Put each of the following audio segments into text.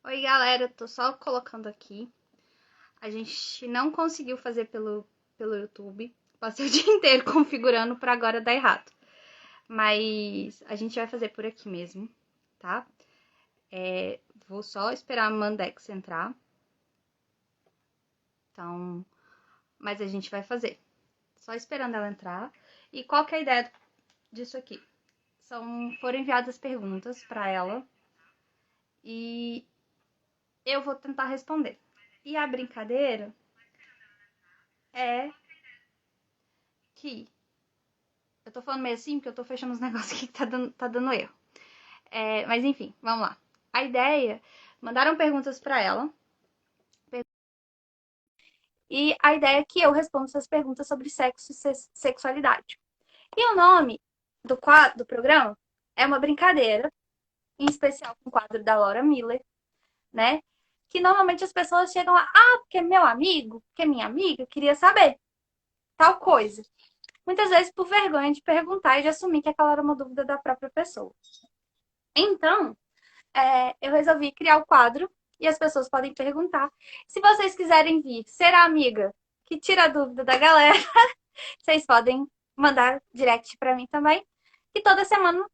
Oi, galera, tô só colocando aqui. A gente não conseguiu fazer pelo YouTube. Passei o dia inteiro configurando pra agora dar errado. Mas a gente vai fazer por aqui mesmo, tá? Vou só esperar a Mandex entrar. Então, mas a gente vai fazer. Só esperando ela entrar. E qual que é a ideia disso aqui? Foram enviadas perguntas pra ela e eu vou tentar responder. E a brincadeira é que eu tô falando meio assim porque eu tô fechando os negócios aqui que tá dando erro. Mas enfim, vamos lá. A ideia, mandaram perguntas pra ela. E a ideia é que eu respondo essas perguntas sobre sexo e sexualidade. E o nome do programa é uma brincadeira, em especial com o quadro da Laura Miller, né? Que normalmente as pessoas chegam lá, porque é meu amigo, porque é minha amiga, queria saber tal coisa. Muitas vezes por vergonha de perguntar e de assumir que aquela era uma dúvida da própria pessoa. Então, eu resolvi criar o quadro e as pessoas podem perguntar. Se vocês quiserem vir ser a amiga que tira a dúvida da galera, vocês podem mandar direct para mim também. E toda semana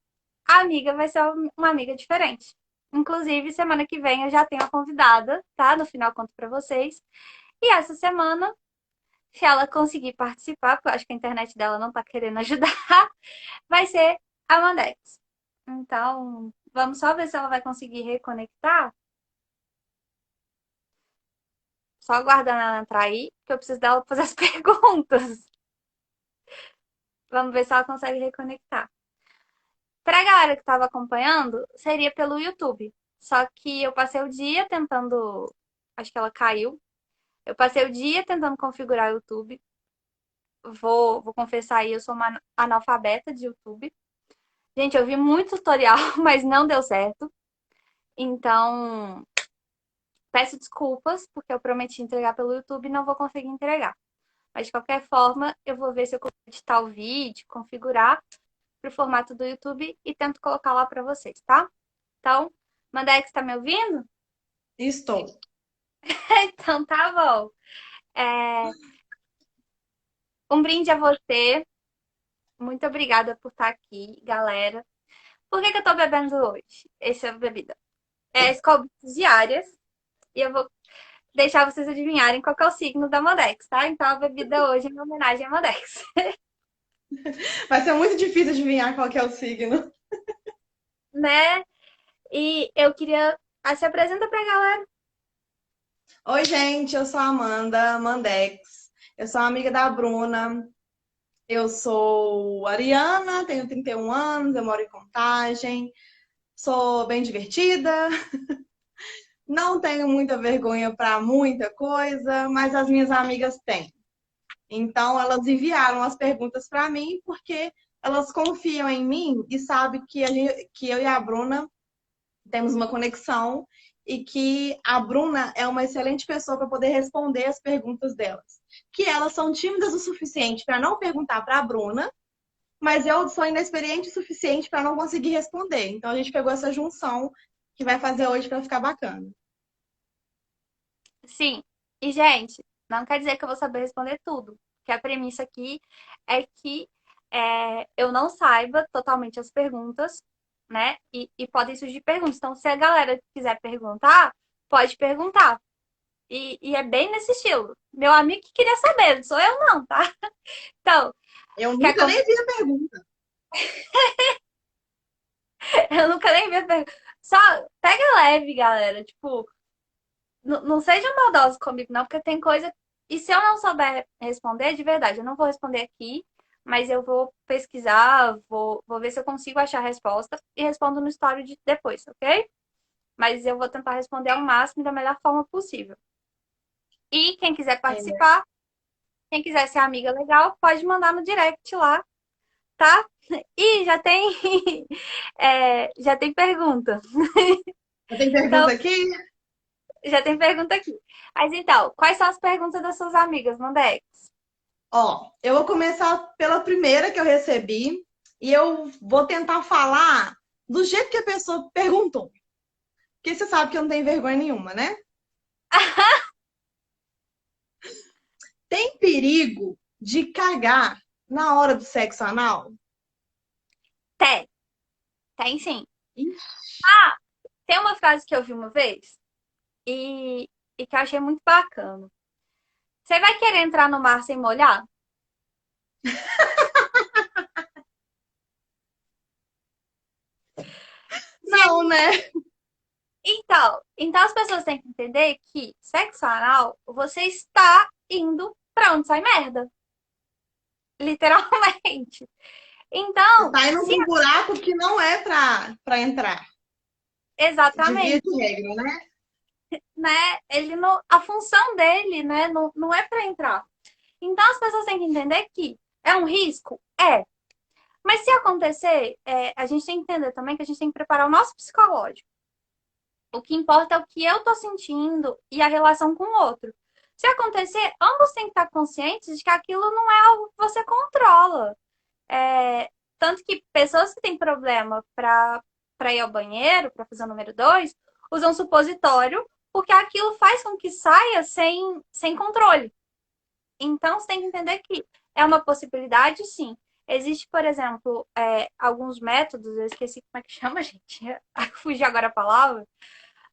a amiga vai ser uma amiga diferente. Inclusive, semana que vem eu já tenho a convidada, tá? No final eu conto para vocês. E essa semana, se ela conseguir participar, porque eu acho que a internet dela não tá querendo ajudar, vai ser a Mandex. Então, vamos só ver se ela vai conseguir reconectar. Só aguardando ela entrar aí, que eu preciso dela pra fazer as perguntas. Vamos ver se ela consegue reconectar. Pra galera que tava acompanhando, seria pelo YouTube. Só que eu passei o dia tentando. Acho que ela caiu. Eu passei o dia tentando configurar o YouTube. Vou confessar aí, eu sou uma analfabeta de YouTube. Gente, eu vi muito tutorial, mas não deu certo. Então, peço desculpas, porque eu prometi entregar pelo YouTube e não vou conseguir entregar. Mas de qualquer forma, eu vou ver se eu consigo editar o vídeo, configurar para o formato do YouTube e tento colocar lá para vocês, tá? Então, Mandex, tá me ouvindo? Estou. Então tá bom. É, um brinde a você. Muito obrigada por estar aqui, galera. Por que eu tô bebendo hoje? Essa bebida. É Skol Beats diárias. E eu vou deixar vocês adivinharem qual que é o signo da Mandex, tá? Então a bebida hoje é em homenagem à Mandex, Vai ser muito difícil adivinhar qual que é o signo. né? E eu queria. Se apresenta pra galera. Oi, gente, eu sou a Amanda Mandex. Eu sou amiga da Bruna. Eu sou ariana, tenho 31 anos, eu moro em Contagem. Sou bem divertida, não tenho muita vergonha para muita coisa, mas as minhas amigas têm. Então, elas enviaram as perguntas para mim porque elas confiam em mim e sabem que eu e a Bruna temos uma conexão e que a Bruna é uma excelente pessoa para poder responder as perguntas delas. Que elas são tímidas o suficiente para não perguntar para a Bruna, mas eu sou inexperiente o suficiente para não conseguir responder. Então a gente pegou essa junção que vai fazer hoje para ficar bacana. Sim. E, gente, não quer dizer que eu vou saber responder tudo. Porque a premissa aqui é que eu não saiba totalmente as perguntas, né? E podem surgir perguntas. Então, se a galera quiser perguntar, pode perguntar. E é bem nesse estilo. Meu amigo que queria saber, não sou eu não, tá? Então, Eu quer nunca começar? nem vi a pergunta. Eu nunca nem vi a pergunta. Só pega leve, galera. Tipo, não sejam maldosos comigo, não, porque tem coisa. E se eu não souber responder, de verdade, eu não vou responder aqui, mas eu vou pesquisar, vou ver se eu consigo achar a resposta e respondo no story depois, ok? Mas eu vou tentar responder ao máximo da melhor forma possível. E quem quiser É, participar, quem quiser ser amiga legal, pode mandar no direct lá, tá? E já tem, já tem pergunta. tem pergunta Então, aqui? já tem pergunta aqui. Mas então, quais são as perguntas das suas amigas, Mandé? Ó, eu vou começar pela primeira que eu recebi e eu vou tentar falar do jeito que a pessoa perguntou. Porque você sabe que eu não tenho vergonha nenhuma, né? Tem perigo de cagar na hora do sexo anal? Tem, tem sim. Ixi, Ah, tem uma frase que eu vi uma vez e, e que eu achei muito bacana. Você vai querer entrar no mar sem molhar? não, né? Então as pessoas têm que entender que sexo anal, você está indo pra onde sai merda. Literalmente. Você Então, tá indo se num buraco que não é pra entrar. De via de exatamente, regra, né? né? Ele não, a função dele, né, não é para entrar. Então as pessoas têm que entender que é um risco? É. Mas se acontecer, a gente tem que entender também que a gente tem que preparar o nosso psicológico. O que importa é o que eu tô sentindo e a relação com o outro. Se acontecer, ambos têm que estar conscientes de que aquilo não é algo que você controla. É, tanto que pessoas que têm problema para ir ao banheiro, para fazer o número 2, usam supositório, porque aquilo faz com que saia sem controle. Então, você tem que entender que é uma possibilidade, sim. Existe, por exemplo, alguns métodos, eu esqueci como é que chama, gente. Fugi agora a palavra.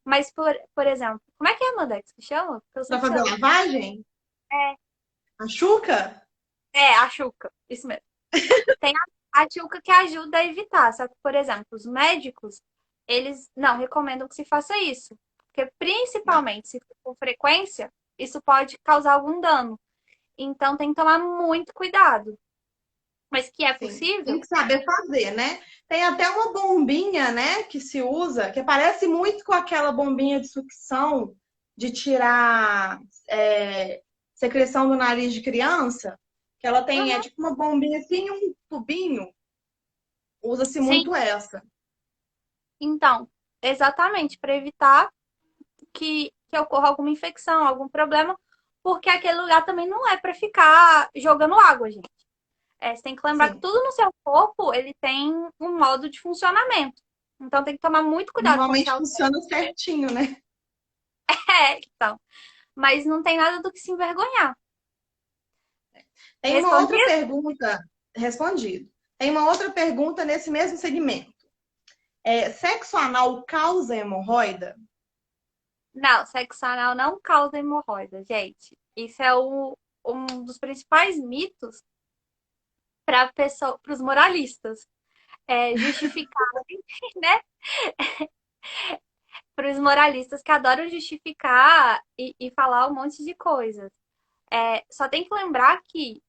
Mas, por exemplo, como é que é, Mandex, que chama? Porque eu sei Pra que você fazer é. lavagem? É, A Xuca? a Xuca, isso mesmo. Tem a Tchuca que ajuda a evitar. Só que, por exemplo, os médicos, eles não recomendam que se faça isso. Porque, Não. principalmente, se for com frequência, isso pode causar algum dano. Então, tem que tomar muito cuidado. Mas que é Sim. Tem possível? que saber fazer, né? Tem até uma bombinha, né, que se usa, que parece muito com aquela bombinha de sucção de tirar secreção do nariz de criança, que ela tem, é Uhum. tipo uma bombinha assim, um tubinho. Usa-se Sim. muito essa. Então, exatamente, para evitar que ocorra alguma infecção, algum problema, porque aquele lugar também não é para ficar jogando água, gente. Você tem que lembrar que Sim. tudo no seu corpo, ele tem um modo de funcionamento. Então tem que tomar muito cuidado quando se Normalmente altera. funciona certinho, né? Então. Mas não tem nada do que se envergonhar. Tem uma Respondi? outra pergunta, respondido. Tem uma outra pergunta nesse mesmo segmento. Sexo anal causa hemorroida? Não, sexo anal não causa hemorroida, gente. Isso é um dos principais mitos para os moralistas. Justificarem, né? Para os moralistas que adoram justificar e falar um monte de coisas. Só tem que lembrar que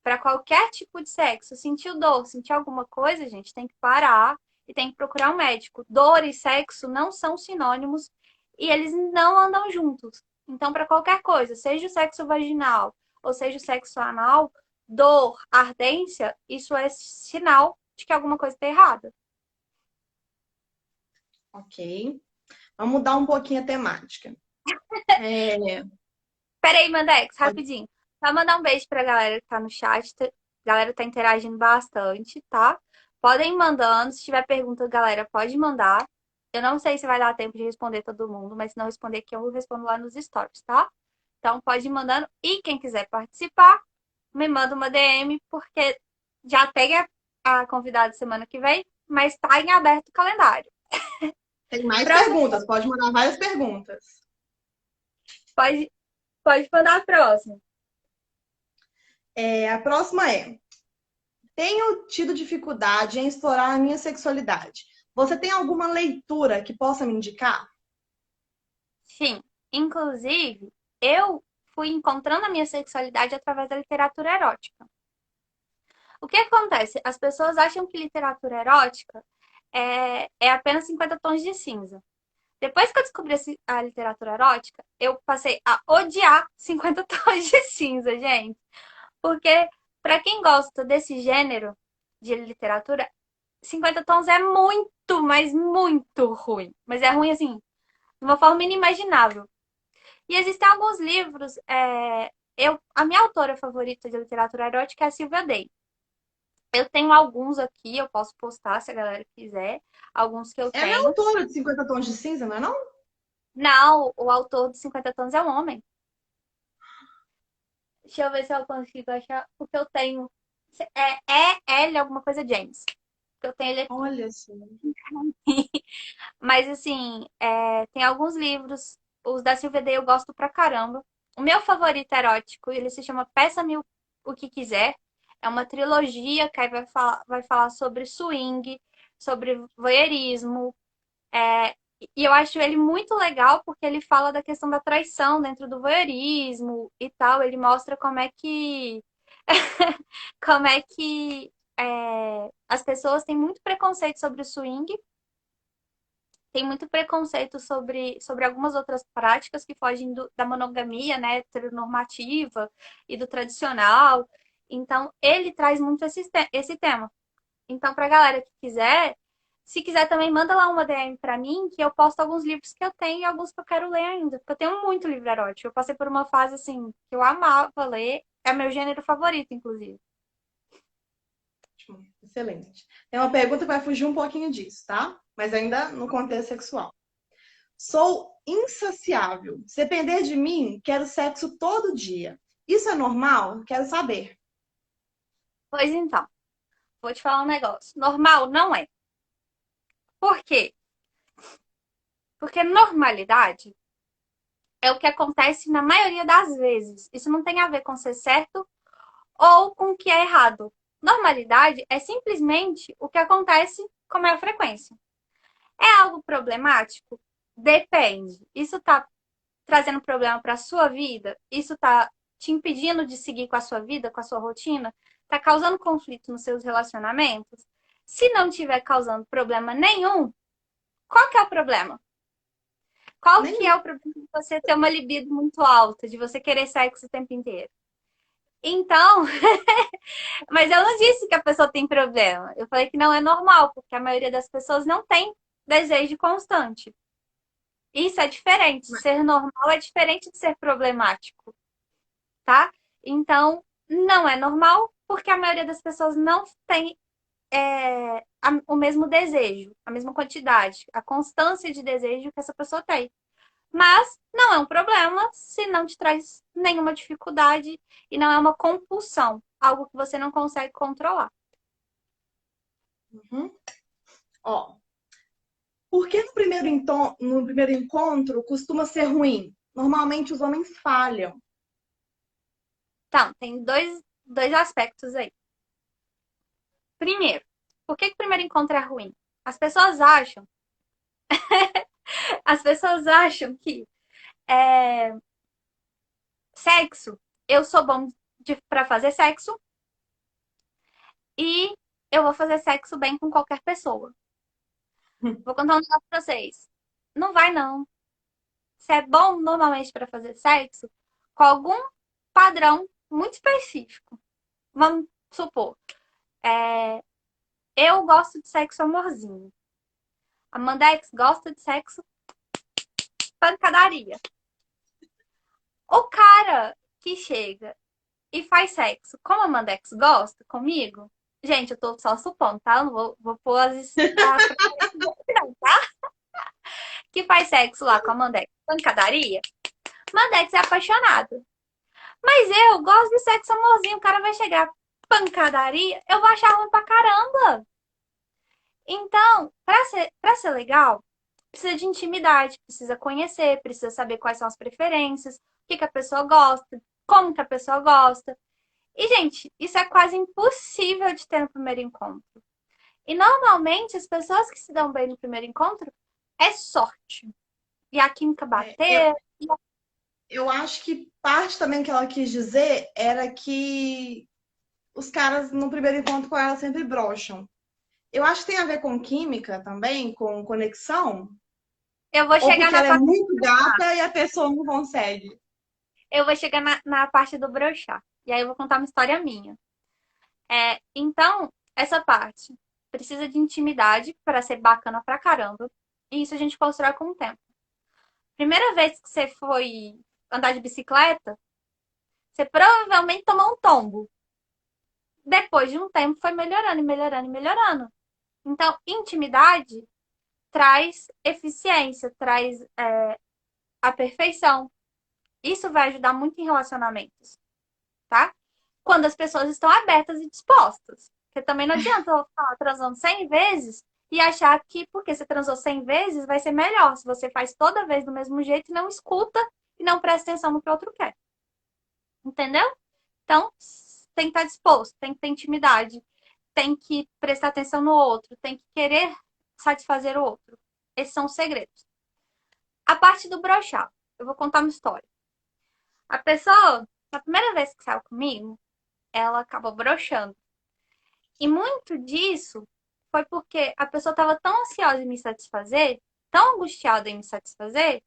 para qualquer tipo de sexo, sentiu dor, sentiu alguma coisa, gente, tem que parar e tem que procurar um médico. Dor e sexo não são sinônimos e eles não andam juntos. Então, para qualquer coisa, seja o sexo vaginal ou seja o sexo anal, dor, ardência, isso é sinal de que alguma coisa está errada. Ok. Vamos mudar um pouquinho a temática. É, Peraí, Mandex, pode- rapidinho. Só mandar um beijo pra galera que tá no chat. A galera tá interagindo bastante, tá? Podem ir mandando. Se tiver pergunta, galera, pode mandar. Eu não sei se vai dar tempo de responder todo mundo, mas se não responder aqui, eu respondo lá nos stories, tá? Então pode ir mandando. E quem quiser participar, me manda uma DM, porque já tem a convidada semana que vem, mas tá em aberto o calendário. Tem mais Próximo, perguntas, pode mandar várias perguntas. pode, pode mandar a próxima. A próxima é: tenho tido dificuldade em explorar a minha sexualidade. Você tem alguma leitura que possa me indicar? Sim, inclusive, eu fui encontrando a minha sexualidade através da literatura erótica. O que acontece? As pessoas acham que literatura erótica é apenas 50 tons de cinza. Depois que eu descobri a literatura erótica, eu passei a odiar 50 tons de cinza, gente. Porque, para quem gosta desse gênero de literatura, 50 tons é muito, mas muito ruim. Mas é ruim, assim, de uma forma inimaginável. E existem alguns livros. A minha autora favorita de literatura erótica é a Silvia Day. Eu tenho alguns aqui, eu posso postar se a galera quiser. Alguns que eu Ela é tenho. autora de 50 Tons de Cinza, não é não? Não, o autor de 50 Tons é um homem. Deixa eu ver se eu consigo achar o que eu tenho. É L alguma coisa James. Que eu tenho ele aqui. Olha só. Mas assim, tem alguns livros. Os da Silvia Day eu gosto pra caramba. O meu favorito erótico, ele se chama Peça-me o que quiser. É uma trilogia que aí vai falar sobre swing, sobre voyeurismo. E eu acho ele muito legal porque ele fala da questão da traição dentro do voyeurismo e tal. Ele mostra como é que como é que as pessoas têm muito preconceito sobre o swing, tem muito preconceito sobre algumas outras práticas que fogem da monogamia, né, heteronormativa e do tradicional. Então, ele traz muito esse tema. Então, pra galera que quiser, se quiser também, manda lá uma DM pra mim, que eu posto alguns livros que eu tenho e alguns que eu quero ler ainda. Porque eu tenho muito livro erótico. Eu passei por uma fase, assim, que eu amava ler. É meu gênero favorito, inclusive. Ótimo, excelente. Tem uma pergunta que vai fugir um pouquinho disso, tá? Mas ainda no contexto sexual. Sou insaciável. Se depender de mim, quero sexo todo dia. Isso é normal? Quero saber. Pois então, vou te falar um negócio. Normal não é. Por quê? Porque normalidade é o que acontece na maioria das vezes. Isso não tem a ver com ser certo ou com o que é errado. Normalidade é simplesmente o que acontece com maior frequência. É algo problemático? Depende. Isso tá trazendo problema para sua vida? Isso tá te impedindo de seguir com a sua vida, com a sua rotina? Tá causando conflito nos seus relacionamentos? Se não tiver causando problema nenhum, qual que é o problema? Qual que é Nenhum. o problema de você ter uma libido muito alta, de você querer sexo o tempo inteiro? Então, mas eu não disse que a pessoa tem problema. Eu falei que não é normal, porque a maioria das pessoas não tem desejo constante. Isso é diferente. Ser normal é diferente de ser problemático, tá? Então, não é normal, porque a maioria das pessoas não tem o mesmo desejo, a mesma quantidade, a constância de desejo que essa pessoa tem. Mas não é um problema se não te traz nenhuma dificuldade e não é uma compulsão, algo que você não consegue controlar. Uhum. Ó, por que no primeiro encontro costuma ser ruim? Normalmente os homens falham. Então, tem dois aspectos aí. Primeiro, por que o primeiro encontro é ruim? As pessoas acham, as pessoas acham que é, sexo, eu sou bom para fazer sexo e eu vou fazer sexo bem com qualquer pessoa. Vou contar um negócio pra vocês. Não vai, não. Você é bom normalmente para fazer sexo com algum padrão muito específico. Vamos supor, é, eu gosto de sexo amorzinho. A Mandex gosta de sexo pancadaria. O cara que chega e faz sexo como a Mandex gosta comigo, gente, eu tô só supondo, tá? Eu não vou pôr não, tá? Que faz sexo lá com a Mandex pancadaria. Mandex é apaixonado. Mas eu gosto de sexo amorzinho. O cara vai chegar pancadaria, eu vou achar ruim pra caramba. Então, pra ser legal, precisa de intimidade, precisa conhecer, precisa saber quais são as preferências, o que, que a pessoa gosta, como que a pessoa gosta. E, gente, isso é quase impossível de ter no primeiro encontro. E normalmente as pessoas que se dão bem no primeiro encontro é sorte. E a química É, eu, bater. eu acho que parte também que ela quis dizer era que os caras no primeiro encontro com ela sempre broxam. Eu acho que tem a ver com química também, com conexão, Eu vou ou chegar porque na ela é parte, muito gata e a pessoa não consegue. eu vou chegar na parte do brochar. E aí eu vou contar uma história minha. Então, essa parte precisa de intimidade para ser bacana pra caramba. E isso a gente constrói com o tempo. Primeira vez que você foi andar de bicicleta, você provavelmente tomou um tombo. depois de um tempo foi melhorando e melhorando e melhorando. Então, intimidade traz eficiência, traz a perfeição. Isso vai ajudar muito em relacionamentos, tá? Quando as pessoas estão abertas e dispostas. Porque também não adianta eu falar transando 100 vezes e achar que porque você transou 100 vezes vai ser melhor. Se você faz toda vez do mesmo jeito e não escuta e não presta atenção no que o outro quer. Entendeu? Então, tem que estar disposto, tem que ter intimidade, tem que prestar atenção no outro, tem que querer satisfazer o outro. Esses são os segredos. A parte do brochar. Eu vou contar uma história. A pessoa, na primeira vez que saiu comigo, ela acabou broxando. E muito disso foi porque a pessoa estava tão ansiosa em me satisfazer, tão angustiada em me satisfazer,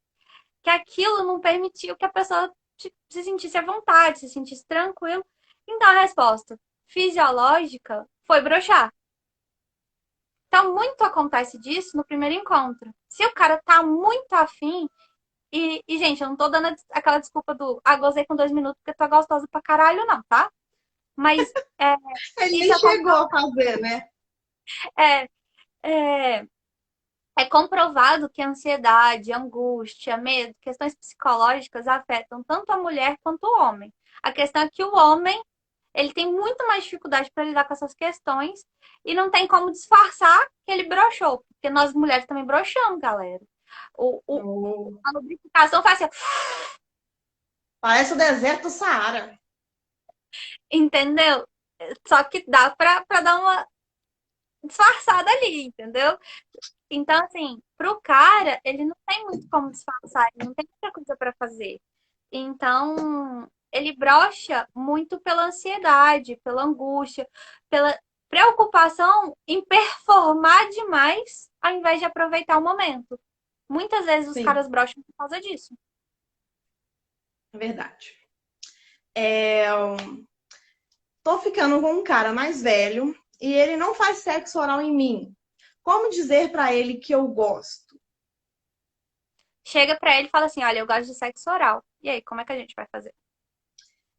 que aquilo não permitiu que a pessoa se sentisse à vontade, se sentisse tranquilo. Então a resposta fisiológica foi broxar. Então, muito acontece disso no primeiro encontro. Se o cara tá muito afim, gente, eu não tô dando aquela desculpa do gozei com 2 minutos porque tu é gostosa pra caralho, não, tá? Mas Ele nem isso chegou a fazer, né? é, é, é comprovado que a ansiedade, angústia, medo, questões psicológicas afetam tanto a mulher quanto o homem. A questão é que o homem ele tem muito mais dificuldade para lidar com essas questões e não tem como disfarçar que ele broxou, porque nós mulheres também broxamos, galera. Oh. A lubrificação faz assim, Parece o deserto do Saara. entendeu? Só que dá pra dar uma disfarçada ali, entendeu? Então, assim, pro cara, ele não tem muito como disfarçar, ele não tem muita coisa pra fazer. Então, ele brocha muito pela ansiedade, pela angústia, pela preocupação em performar demais ao invés de aproveitar o momento. Muitas vezes os Sim, caras brocham por causa disso. é verdade. É, tô ficando com um cara mais velho e ele não faz sexo oral em mim. Como dizer pra ele que eu gosto? Chega pra ele e fala assim: olha, eu gosto de sexo oral. E aí, como é que a gente vai fazer?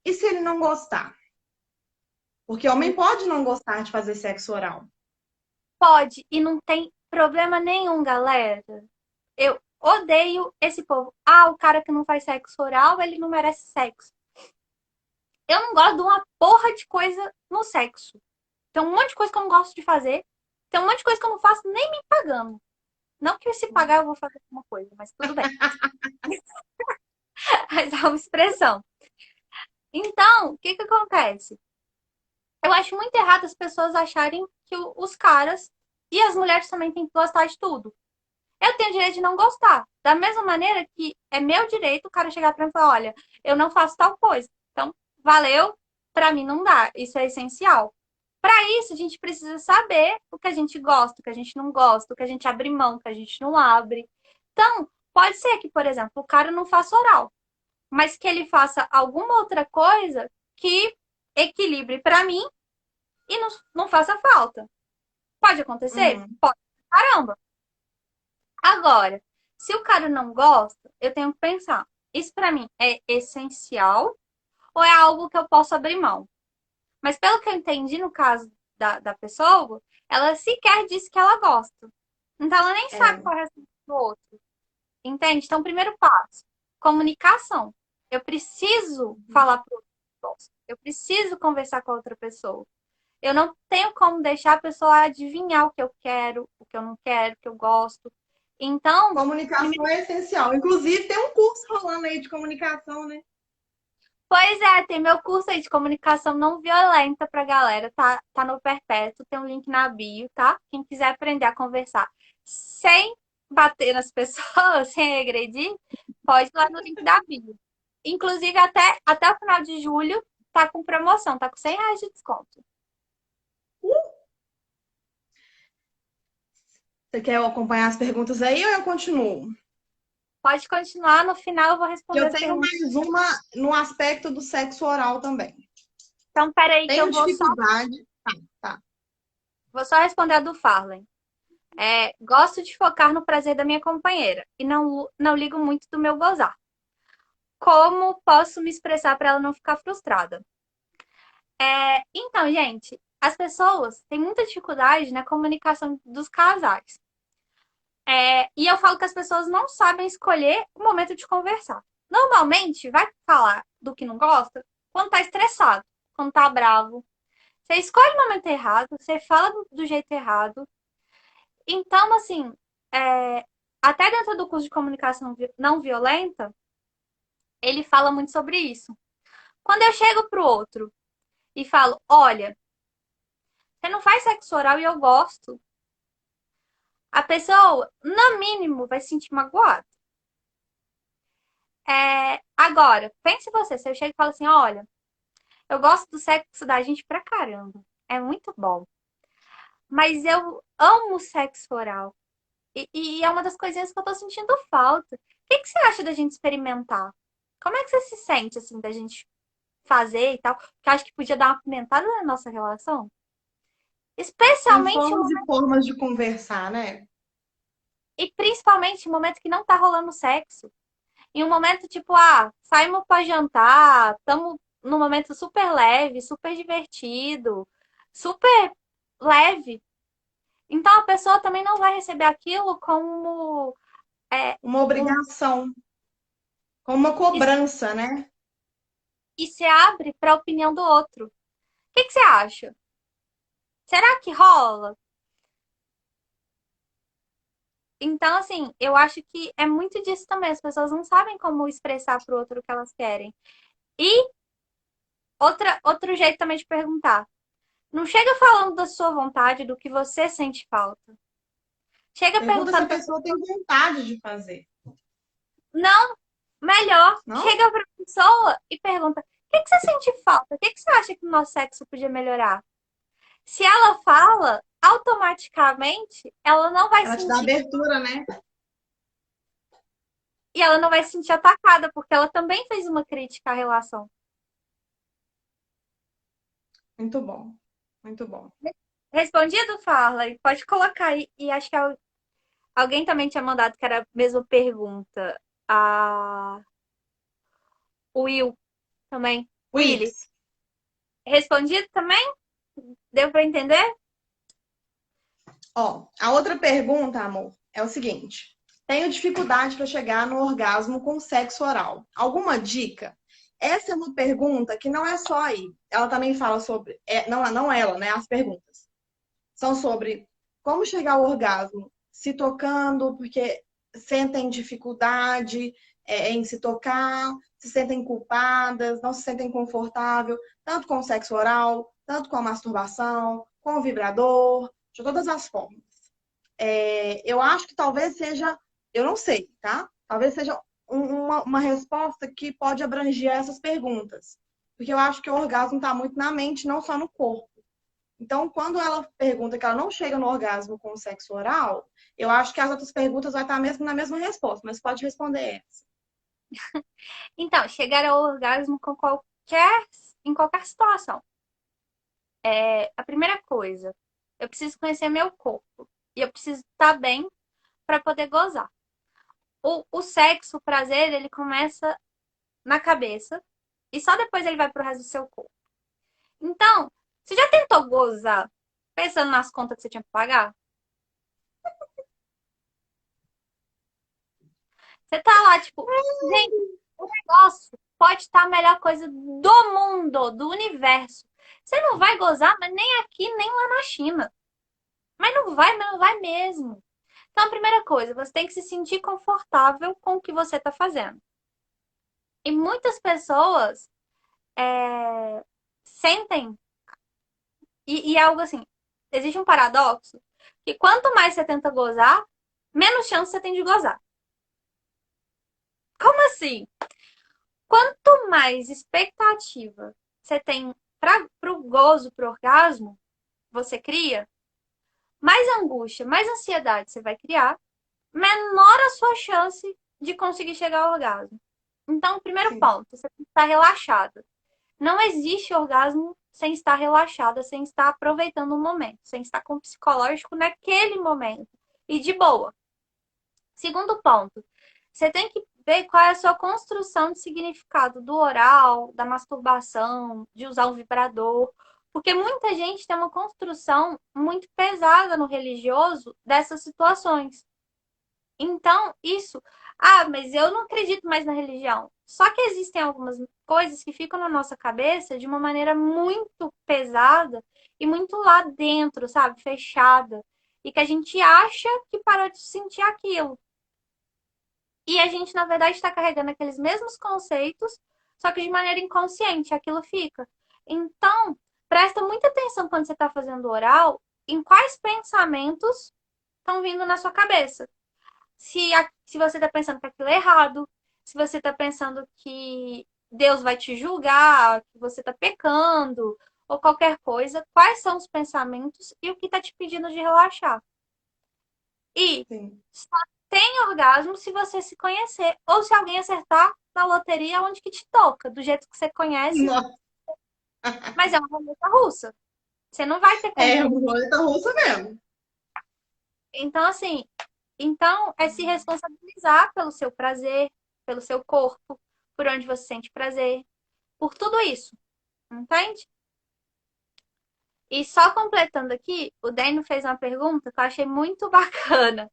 E se ele não gostar? Porque homem pode não gostar de fazer sexo oral. Pode, e não tem problema nenhum, galera. Eu odeio esse povo. O cara que não faz sexo oral, ele não merece sexo. Eu não gosto de uma porra de coisa no sexo. Tem um monte de coisa que eu não gosto de fazer. Tem um monte de coisa que eu não faço nem me pagando. Não que se pagar eu vou fazer alguma coisa, mas tudo bem. Mas é uma expressão. Então, o que que acontece? Eu acho muito errado as pessoas acharem que os caras e as mulheres também têm que gostar de tudo. Eu tenho o direito de não gostar. Da mesma maneira que é meu direito o cara chegar pra mim e falar, olha, eu não faço tal coisa. Então, valeu, pra mim não dá. Isso é essencial. Para isso, a gente precisa saber o que a gente gosta, o que a gente não gosta, o que a gente abre mão, o que a gente não abre. Então, pode ser que, por exemplo, o cara não faça oral, mas que ele faça alguma outra coisa que equilibre para mim e não faça falta. Pode acontecer? Uhum. Pode. Caramba! Agora, se o cara não gosta, eu tenho que pensar: isso para mim é essencial ou é algo que eu posso abrir mão? Mas pelo que eu entendi no caso da pessoa, ela sequer disse que ela gosta. Então ela nem sabe É. qual é a reação do outro. Entende? Então, primeiro passo, comunicação. Eu preciso falar para o outro. Eu preciso conversar com a outra pessoa. Eu não tenho como deixar a pessoa adivinhar o que eu quero, o que eu não quero, o que eu gosto. Então, Comunicação primeiro, é essencial. Inclusive, tem um curso rolando aí de comunicação, né? pois é, tem meu curso aí de comunicação não violenta pra galera, tá no Perpétuo, tem um link na bio, tá? Quem quiser aprender a conversar sem bater nas pessoas, sem agredir, pode ir lá no link da bio. Inclusive, até o final de julho, tá com promoção, tá com R$ 100 de desconto. Você quer acompanhar as perguntas aí ou eu continuo? Pode continuar, no final eu vou Que responder eu as tenho perguntas. mais uma no aspecto do sexo oral também. Então, peraí que Tenho dificuldade. Tá. vou só responder a do Farlen. Gosto de focar no prazer da minha companheira e não ligo muito do meu gozar. Como posso me expressar para ela não ficar frustrada? Então, gente, as pessoas têm muita dificuldade na comunicação dos casais. E eu falo que as pessoas não sabem escolher o momento de conversar. Normalmente, vai falar do que não gosta quando tá estressado, quando tá bravo. Você escolhe o momento errado, você fala do jeito errado. Então, assim, é, até dentro do curso de comunicação não violenta, ele fala muito sobre isso. Quando eu chego pro outro e falo, olha, você não faz sexo oral e eu gosto, a pessoa, no mínimo, vai se sentir magoada. Agora, pense você, se eu chego e falo assim, olha, eu gosto do sexo da gente pra caramba. É muito bom. Mas eu amo sexo oral. E é uma das coisinhas que eu tô sentindo falta. O que você acha da gente experimentar? Como é que você se sente, assim, da gente fazer e tal? Porque eu acho que podia dar uma pimentada na nossa relação. Tem Especialmente, formas e formas de conversar, né? e principalmente no momento que não tá rolando sexo. Em um momento tipo, saímos pra jantar, estamos num momento super leve, super divertido, super leve. Então a pessoa também não vai receber aquilo como Uma um... obrigação, como uma e, cobrança, né? e se abre para a opinião do outro. O que você acha? Será que rola? Então, assim, eu acho que é muito disso também. As pessoas não sabem como expressar pro outro o que elas querem. E outro jeito também de perguntar. Não chega falando da sua vontade, do que você sente falta. Chega Pergunta se a perguntando pra pessoa tem vontade de fazer, Não, melhor. não? Chega pra pessoa e pergunta: o que você sente falta? O que você acha que o nosso sexo podia melhorar? Se ela fala, automaticamente ela não vai Ela te dá sentir. abertura, né? E ela não vai se sentir atacada, porque ela também fez uma crítica à relação. Muito bom, muito bom. Respondido, Farla, e pode colocar aí. E acho que alguém também tinha mandado que era a mesma pergunta. O Will também. Willy, Willis, respondido também? Deu para entender? ó, a outra pergunta, amor, é o seguinte: tenho dificuldade para chegar no orgasmo com sexo oral. Alguma dica? Essa é uma pergunta que não é só aí. Ela também fala sobre, não ela, né? As perguntas são sobre como chegar ao orgasmo, se tocando, porque sentem dificuldade em se tocar, se sentem culpadas, não se sentem confortável, tanto com o sexo oral, tanto com a masturbação, com o vibrador, de todas as formas. Eu acho que talvez seja, eu não sei, tá? Talvez seja uma resposta que pode abranger essas perguntas. Porque eu acho que o orgasmo está muito na mente, não só no corpo. Então, quando ela pergunta que ela não chega no orgasmo com o sexo oral, eu acho que as outras perguntas vai estar mesmo na mesma resposta, mas pode responder essa. Então, chegar ao orgasmo em qualquer situação. A primeira coisa, eu preciso conhecer meu corpo. E eu preciso estar bem para poder gozar. O sexo, o prazer, ele começa na cabeça e só depois ele vai pro resto do seu corpo. Então, você já tentou gozar pensando nas contas que você tinha que pagar? Você tá lá, tipo, gente, o negócio pode estar a melhor coisa do mundo, do universo. Você não vai gozar, mas nem aqui, nem lá na China. Mas não vai mesmo. Então, a primeira coisa, você tem que se sentir confortável com o que você está fazendo. E muitas pessoas sentem, e é algo assim, existe um paradoxo, que quanto mais você tenta gozar, menos chance você tem de gozar. Como assim? Quanto mais expectativa você tem para o gozo, para o orgasmo, você cria, mais angústia, mais ansiedade você vai criar, menor a sua chance de conseguir chegar ao orgasmo. Então, primeiro Sim. ponto, você tem que estar relaxada. Não existe orgasmo sem estar relaxada, sem estar aproveitando o momento, sem estar com o psicológico naquele momento e de boa. Segundo ponto, Você tem que ver qual é a sua construção de significado do oral, da masturbação, de usar o vibrador. Porque muita gente tem uma construção muito pesada no religioso dessas situações. Então, isso. Ah, mas eu não acredito mais na religião. Só que existem algumas coisas que ficam na nossa cabeça de uma maneira muito pesada e muito lá dentro, sabe? Fechada. E que a gente acha que parou de sentir aquilo. E a gente, na verdade, está carregando aqueles mesmos conceitos, só que de maneira inconsciente, aquilo fica. Então, presta muita atenção quando você está fazendo oral, em quais pensamentos estão vindo na sua cabeça. Se você está pensando que aquilo é errado, se você está pensando que Deus vai te julgar, que você está pecando, ou qualquer coisa, quais são os pensamentos e o que está te pedindo de relaxar. E Sim. só tem orgasmo se você se conhecer, ou se alguém acertar na loteria onde que te toca, do jeito que você conhece, Nossa, mas é uma roleta russa. Você não vai ter é controle. uma roleta russa mesmo. Então, assim, então é se responsabilizar pelo seu prazer, pelo seu corpo, por onde você sente prazer, por tudo isso, entende? E só completando aqui, o Daniel fez uma pergunta que eu achei muito bacana.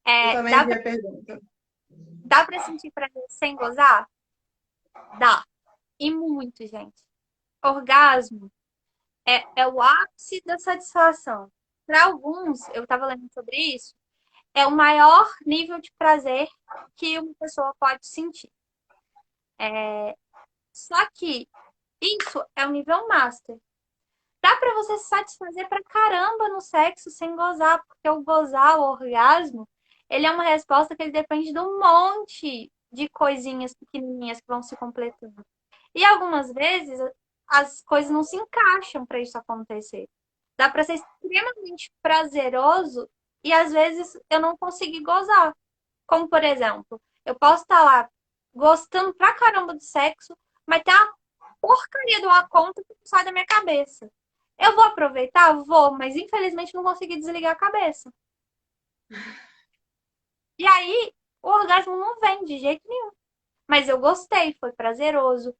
Eu É, também vi a pergunta. dá pra sentir prazer sem gozar? Dá. E muito, gente. Orgasmo é o ápice da satisfação. Para alguns, eu estava lendo sobre isso, é o maior nível de prazer que uma pessoa pode sentir. Só que isso é o nível master. Dá para você se satisfazer pra caramba no sexo sem gozar, porque o gozar, o orgasmo, ele é uma resposta que ele depende de um monte de coisinhas pequenininhas que vão se completando. E algumas vezes as coisas não se encaixam para isso acontecer. Dá para ser extremamente prazeroso e às vezes eu não conseguir gozar. Como, por exemplo, eu posso estar lá gostando pra caramba do sexo, mas tem uma porcaria de uma conta que não sai da minha cabeça. Eu vou aproveitar? Vou, mas infelizmente não consegui desligar a cabeça. E aí, o orgasmo não vem de jeito nenhum. Mas eu gostei, foi prazeroso.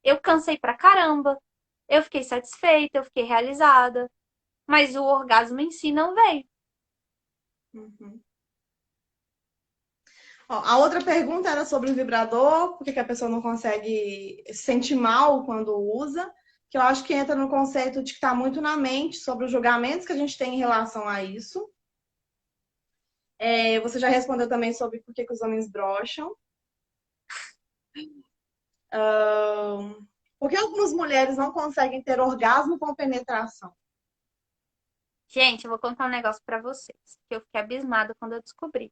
Eu cansei pra caramba. Eu fiquei satisfeita, eu fiquei realizada. Mas o orgasmo em si não veio. Uhum. Ó, a outra pergunta era sobre o vibrador, por que que a pessoa não consegue se sentir mal quando usa, que eu acho que entra no conceito de que está muito na mente sobre os julgamentos que a gente tem em relação a isso. É, você já respondeu também sobre por que que os homens brocham. Por que algumas mulheres não conseguem ter orgasmo com penetração? Gente, eu vou contar um negócio pra vocês, que eu fiquei abismada quando eu descobri.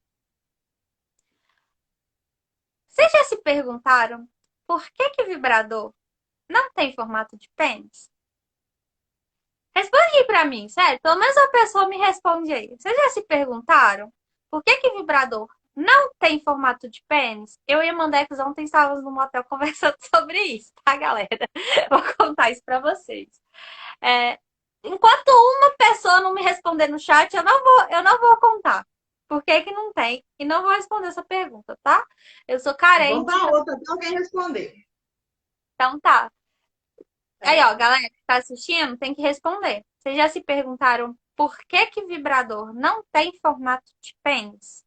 Vocês já se perguntaram por que que o vibrador não tem formato de pênis? Responde aí pra mim, sério. Pelo menos uma pessoa me responde aí. Vocês já se perguntaram por que que o vibrador não tem formato de pênis? Eu e a Mandex ontem estávamos no motel conversando sobre isso, tá, galera? Vou contar isso pra vocês. É, enquanto uma pessoa não me responder no chat, eu não vou contar. Por que que não tem? E não vou responder essa pergunta, tá? Eu sou Vamos carente. para outra até alguém responder. Então tá. Aí, ó, Certo. galera que tá assistindo, tem que responder. Vocês já se perguntaram por que que vibrador não tem formato de pênis?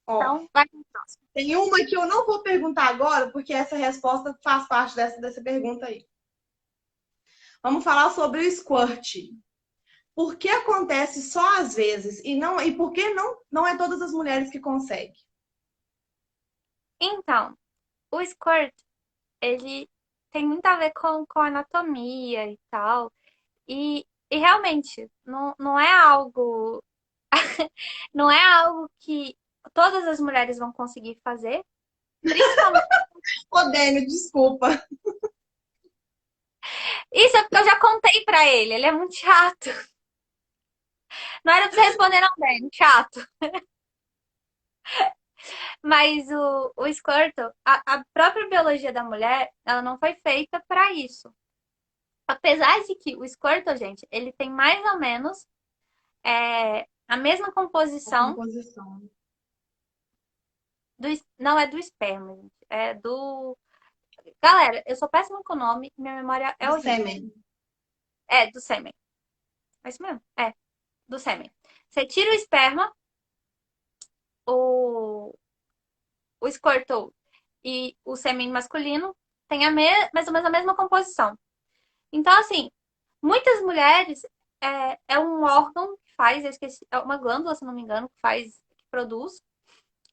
Ó, Então, vai pro próximo. tem uma que eu não vou perguntar agora, porque essa resposta faz parte dessa pergunta aí. Vamos falar sobre o squirt. Por que acontece só às vezes e por que não é todas as mulheres que conseguem? Então, o squirt, ele tem muito a ver com anatomia e tal. E realmente, não é algo, não é algo que todas as mulheres vão conseguir fazer. Principalmente. Ô, Dêmio, desculpa. Isso é porque eu já contei pra ele. Ele é muito chato. Não era pra você responder, não, bem, chato. Mas o Squirtle, a própria biologia da mulher, ela não foi feita para isso. Apesar de que o Squirtle, gente, ele tem mais ou menos a mesma A composição composição. Não é do esperma, gente. É do. Galera, eu sou péssima com o nome, minha memória é Do horrível. sêmen. É, do sêmen. É isso mesmo? É, do sêmen. Você tira o esperma, o, o Squirtle e o sêmen masculino têm mais ou menos a mesma composição. Então, assim, muitas mulheres é um órgão que faz, eu esqueci, é uma glândula, se não me engano, que faz, que produz.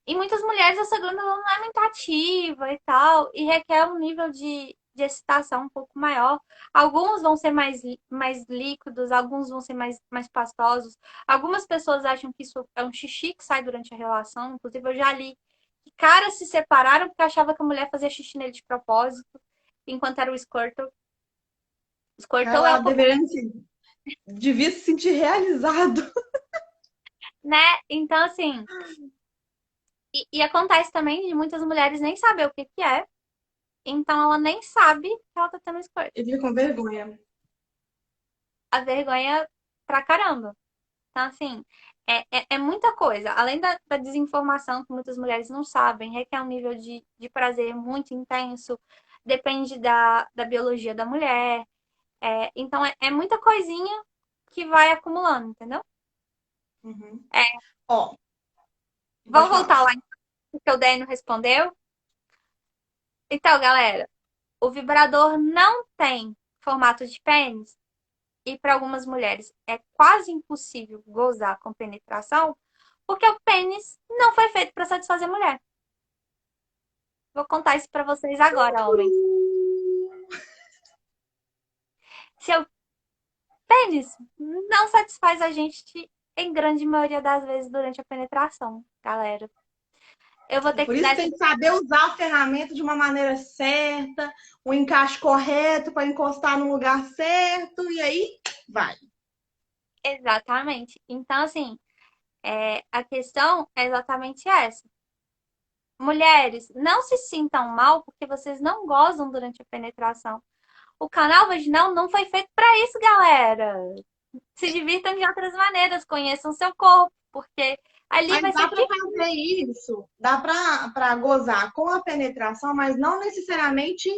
E muitas mulheres essa glândula não é muito ativa e tal, e requer um nível de excitação um pouco maior. Alguns vão ser mais líquidos, alguns vão ser mais pastosos. Algumas pessoas acham que isso é um xixi que sai durante a relação. Inclusive, eu já li que caras se separaram porque achava que a mulher fazia xixi nele de propósito, enquanto era o Squirtle. O Squirtle é Ela um pouco, devia se sentir realizado. né? Então, assim, e acontece também de muitas mulheres nem saber o que que é. Então ela nem sabe que ela tá tendo squirt. Eu fico com vergonha. A vergonha pra caramba. Então, assim, é muita coisa. Além da desinformação que muitas mulheres não sabem, requer um nível de prazer muito intenso, depende da biologia da mulher. Então, é muita coisinha que vai acumulando, entendeu? Uhum. É, Ó, pode vamos falar. voltar lá que o Dani não respondeu. Então, galera, o vibrador não tem formato de pênis. E para algumas mulheres é quase impossível gozar com penetração, porque o pênis não foi feito para satisfazer a mulher. Vou contar isso para vocês agora, homens. Seu pênis não satisfaz a gente em grande maioria das vezes durante a penetração, galera. Eu vou ter Por que isso dar essa. tem que saber usar a ferramenta de uma maneira certa, o encaixe correto para encostar no lugar certo, e aí vai. Exatamente. Então, assim, a questão é exatamente essa. Mulheres, não se sintam mal porque vocês não gozam durante a penetração. O canal vaginal não foi feito para isso, galera. Se divirtam de outras maneiras, conheçam seu corpo, porque ali Mas vai ser dá para difícil. fazer isso, dá para gozar com a penetração, mas não necessariamente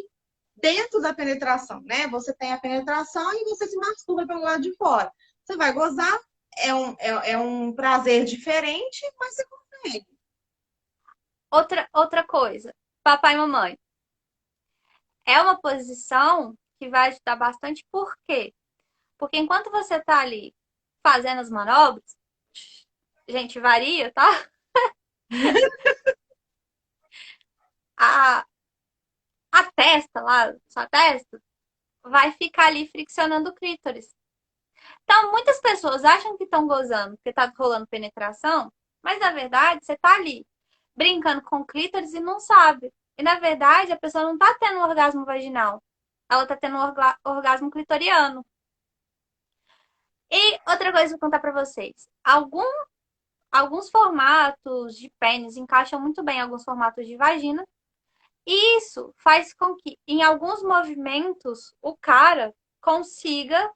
dentro da penetração, né? Você tem a penetração e você se masturba pelo lado de fora. Você vai gozar, é um prazer diferente, mas você consegue. Outra coisa, papai e mamãe. É uma posição que vai ajudar bastante, por quê? Porque enquanto você tá ali fazendo as manobras, gente, varia, tá? A, a testa lá, sua testa, vai ficar ali friccionando o clítoris. Então, muitas pessoas acham que estão gozando porque tá rolando penetração, mas na verdade você tá ali brincando com o clítoris e não sabe. E na verdade a pessoa não tá tendo um orgasmo vaginal, ela tá tendo um orgasmo clitoriano. E outra coisa que eu vou contar pra vocês: alguns formatos de pênis encaixam muito bem em alguns formatos de vagina. E isso faz com que, em alguns movimentos, o cara consiga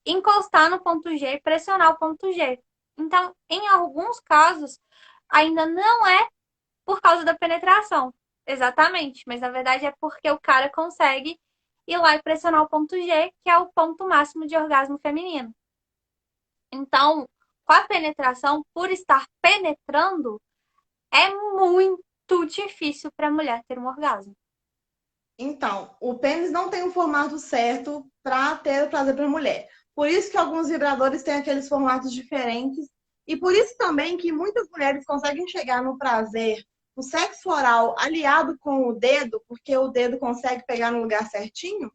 encostar no ponto G e pressionar o ponto G. Então, em alguns casos, ainda não é por causa da penetração, exatamente, mas na verdade é porque o cara consegue ir lá e pressionar o ponto G, que é o ponto máximo de orgasmo feminino. Então, com a penetração, por estar penetrando, é muito difícil para a mulher ter um orgasmo. Então, o pênis não tem um formato certo para ter prazer para a mulher. Por isso que alguns vibradores têm aqueles formatos diferentes. E por isso também que muitas mulheres conseguem chegar no prazer, no sexo oral aliado com o dedo, porque o dedo consegue pegar no lugar certinho.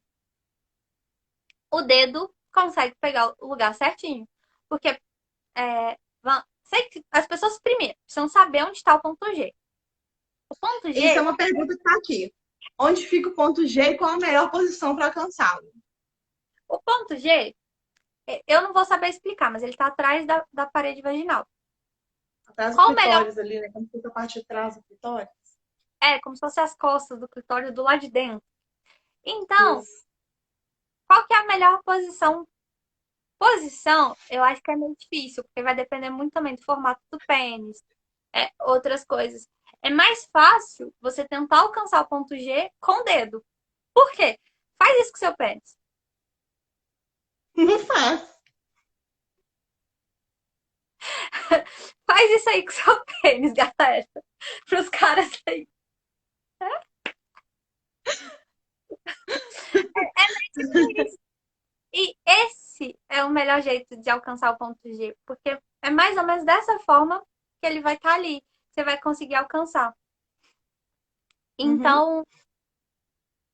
O dedo consegue pegar o lugar certinho. Porque as pessoas primeiro precisam saber onde está o ponto G. O ponto Isso é G, uma pergunta que está aqui. Onde fica o ponto G e qual a melhor posição para alcançá-lo? o ponto G, eu não vou saber explicar, mas ele está atrás da parede vaginal. Atrás do Qual o melhor? clitóris ali, né? Como fica a parte de trás do clitóris. Como se fosse as costas do clitóris do lado de dentro. Então, Isso. qual que é a melhor posição? Posição, eu acho que é meio difícil, porque vai depender muito também do formato do pênis, outras coisas. É mais fácil você tentar alcançar o ponto G com o dedo. Por quê? Faz isso com seu pênis. Não faz. Faz isso aí com seu pênis, galera. Pros caras aí. É meio isso. E esse é o melhor jeito de alcançar o ponto G, porque é mais ou menos dessa forma que ele vai estar ali. Você vai conseguir alcançar. Uhum. Então,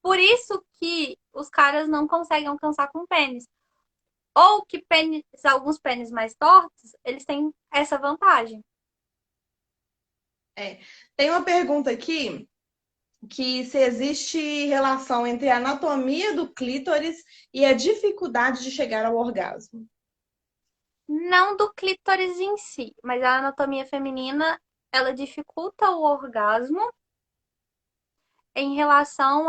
por isso que os caras não conseguem alcançar com pênis. Ou que pênis, alguns pênis mais tortos, eles têm essa vantagem. É. Tem uma pergunta aqui que se existe relação entre a anatomia do clítoris e a dificuldade de chegar ao orgasmo. Não do clítoris em si, mas a anatomia feminina, ela dificulta o orgasmo em relação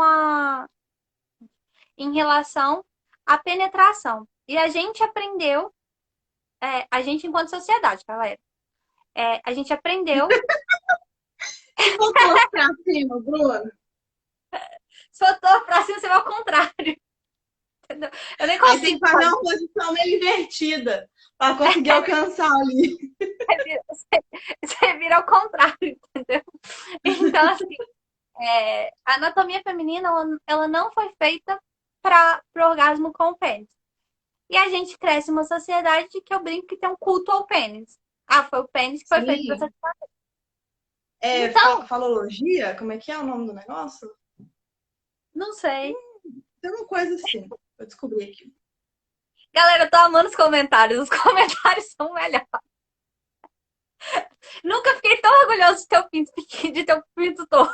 em relação à penetração. E a gente aprendeu, a gente enquanto sociedade, galera, a gente aprendeu. Se for torcer pra cima, Bruno, Se eu tô pra cima, você vai ao contrário. Entendeu? Eu nem aí tem consigo que fazer fazer. uma posição meio invertida para conseguir alcançar ali. Você vira ao contrário, entendeu? Então, assim, a anatomia feminina, ela não foi feita para o orgasmo com o pênis. E a gente cresce uma sociedade que eu brinco que tem um culto ao pênis. Ah, foi o pênis que foi feito para Sim. satisfazer. É, Então, falologia? Como é que é o nome do negócio? não sei. Tem uma coisa assim. Eu descobri aqui. Galera, eu tô amando os comentários. Os comentários são melhores. Nunca fiquei tão orgulhoso de teu pinto pequeno, de teu pinto todo.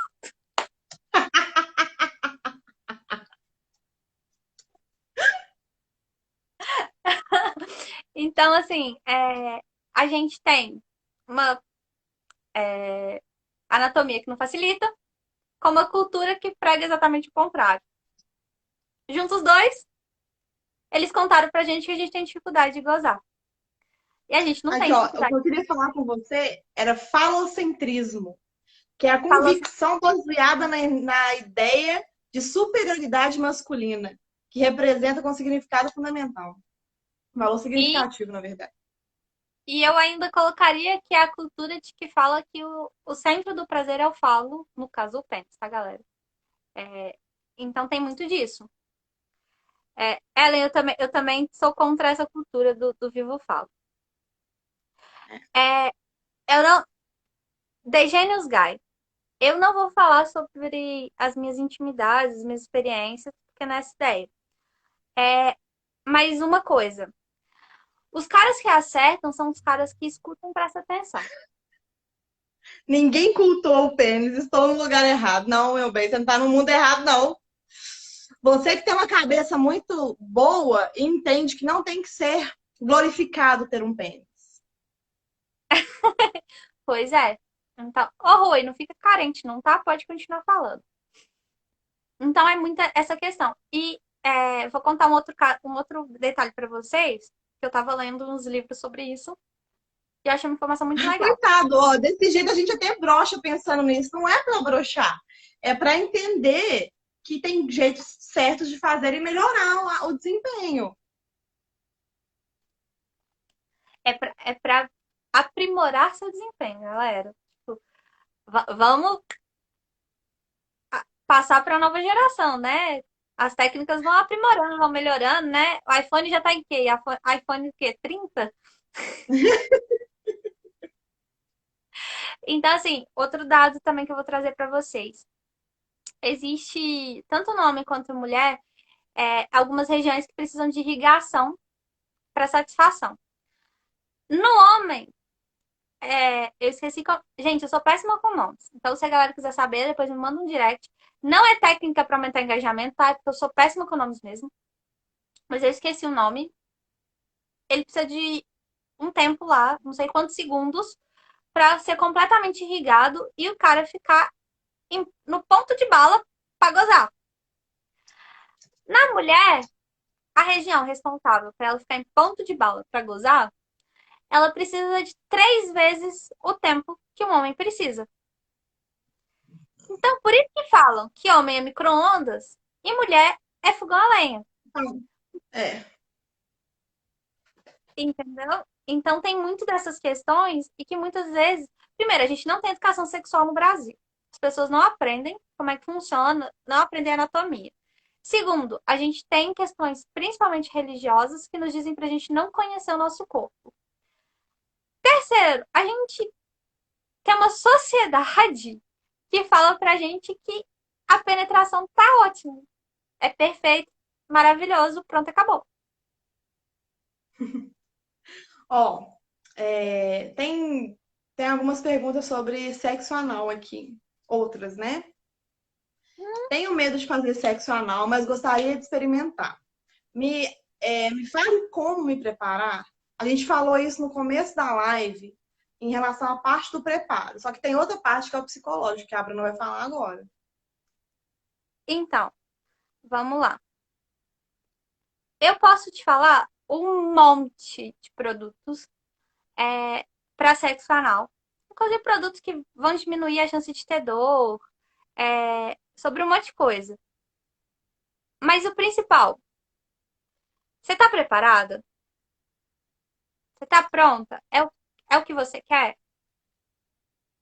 Então, assim, a gente tem uma anatomia que não facilita, com uma cultura que prega exatamente o contrário. Juntos os dois, eles contaram pra gente que a gente tem dificuldade de gozar. E a gente não Aqui, tem ó, o que dificuldade. eu queria falar com você era falocentrismo, que é a Falou assim, convicção baseada na ideia de superioridade masculina, que representa com significado fundamental. Valor e, significativo, na verdade. e eu ainda colocaria que é a cultura de que fala que o centro do prazer é o falo, no caso o pênis, tá, galera? Então tem muito disso. Ellen, eu também sou contra essa cultura do vivo falo. É, eu não. The Genius Guy. Eu não vou falar sobre as minhas intimidades, as minhas experiências, porque não é essa ideia. É, mas uma coisa. Os caras que acertam são os caras que escutam e prestam atenção. Ninguém cultuou o pênis, estou no lugar errado. Não, meu bem, você não tá no mundo errado, não. Você que tem uma cabeça muito boa entende que não tem que ser glorificado ter um pênis. Pois é. Então, ô Rui, não fica carente, não tá? Pode continuar falando. Então é muita essa questão. E vou contar um outro detalhe para vocês, que eu tava lendo uns livros sobre isso e achei uma informação muito legal. Coitado, ó, desse jeito a gente até brocha pensando nisso. Não é pra brochar, é pra entender que tem jeitos certos de fazer e melhorar o desempenho. É pra aprimorar seu desempenho, galera. Tipo, vamos passar para a nova geração, né? As técnicas vão aprimorando, vão melhorando, né? O iPhone já tá em quê? iPhone o quê? 30? Então, assim, outro dado também que eu vou trazer para vocês. Existe, tanto homem quanto mulher, algumas regiões que precisam de irrigação para satisfação. No homem, eu esqueci. Gente, eu sou péssima com nomes. Então, se a galera quiser saber, depois me manda um direct. Não é técnica para aumentar engajamento, tá? É porque eu sou péssima com nomes mesmo. Mas eu esqueci o nome. Ele precisa de um tempo lá, não sei quantos segundos, para ser completamente irrigado e o cara ficar no ponto de bala para gozar. Na mulher, a região responsável para ela ficar em ponto de bala para gozar, ela precisa de 3 vezes o tempo que um homem precisa. Então, por isso que falam que homem é micro-ondas e mulher é fogão a lenha. Então, é, Entendeu? Então tem muito dessas questões e que muitas vezes, primeiro, a gente não tem educação sexual no Brasil. As pessoas não aprendem como é que funciona, não aprendem anatomia. Segundo, a gente tem questões principalmente religiosas que nos dizem pra gente não conhecer o nosso corpo. Terceiro, a gente tem uma sociedade que fala pra gente que a penetração tá ótima, é perfeito, maravilhoso, pronto, acabou. ó, tem algumas perguntas sobre sexo anal aqui. Outras, né? Tenho medo de fazer sexo anal, mas gostaria de experimentar. Me, me fale como me preparar. A gente falou isso no começo da live em relação à parte do preparo. Só que tem outra parte que é o psicológico, que a Bruna vai falar agora. Então, vamos lá. Eu posso te falar um monte de produtos para sexo anal. Inclusive produtos que vão diminuir a chance de ter dor, sobre um monte de coisa. Mas o principal, você tá preparada? Você tá pronta? É o que você quer?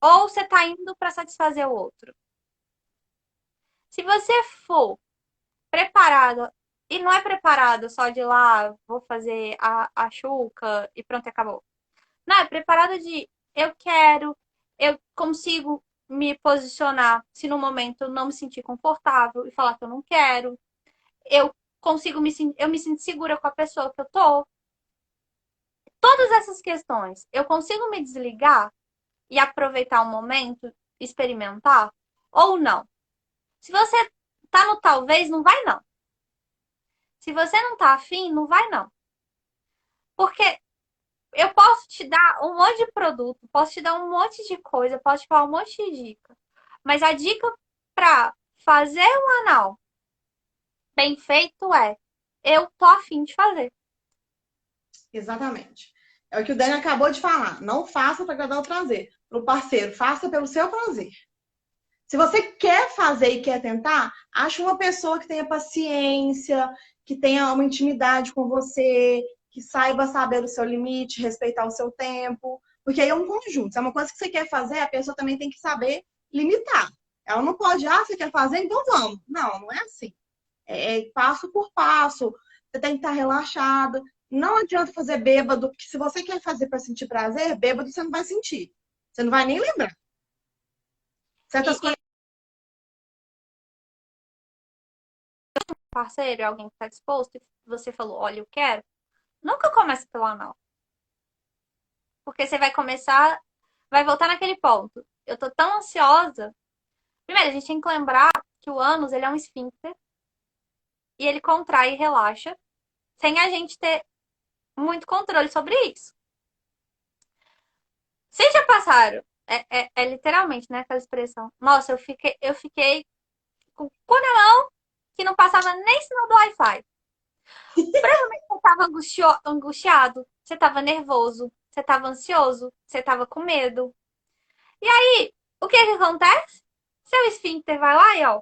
Ou você tá indo para satisfazer o outro? Se você for preparada e não é preparada só de ir lá, vou fazer a chuca e pronto, acabou. Não, é preparada de eu quero, eu consigo me posicionar se no momento eu não me sentir confortável e falar que eu não quero. Eu consigo eu me sinto segura com a pessoa que eu tô. Todas essas questões, eu consigo me desligar e aproveitar o momento, experimentar ou não. Se você tá no talvez, não vai não. Se você não tá afim, não vai não. Porque eu posso te dar um monte de produto, posso te dar um monte de coisa, posso te falar um monte de dica. Mas a dica para fazer um anal bem feito é: eu tô afim de fazer. Exatamente. É o que o Dani acabou de falar. Não faça para agradar o prazer. Para o parceiro, faça pelo seu prazer. Se você quer fazer e quer tentar, ache uma pessoa que tenha paciência, que tenha uma intimidade com você, que saiba saber o seu limite, respeitar o seu tempo. Porque aí é um conjunto. Se é uma coisa que você quer fazer, a pessoa também tem que saber limitar. Ela não pode, você quer fazer, então vamos. Não, não é assim. É passo por passo. Você tem que estar relaxada. Não adianta fazer bêbado, porque se você quer fazer para sentir prazer, bêbado você não vai sentir. Você não vai nem lembrar. Certas E coisas. parceiro, é alguém que tá disposto, e você falou, olha, eu quero, nunca comece pelo anal. Porque você vai começar, vai voltar naquele ponto. Eu tô tão ansiosa. Primeiro, a gente tem que lembrar que o ânus, ele é um esfíncter e ele contrai e relaxa sem a gente ter muito controle sobre isso. Vocês já passaram? É literalmente, né? Aquela expressão. Nossa, eu fiquei com o cu na mão que não passava nem sinal do Wi-Fi. Provavelmente você estava angustiado, você estava nervoso, você estava ansioso, você estava com medo. E aí, o que que acontece? Seu esfíncter vai lá e, ó,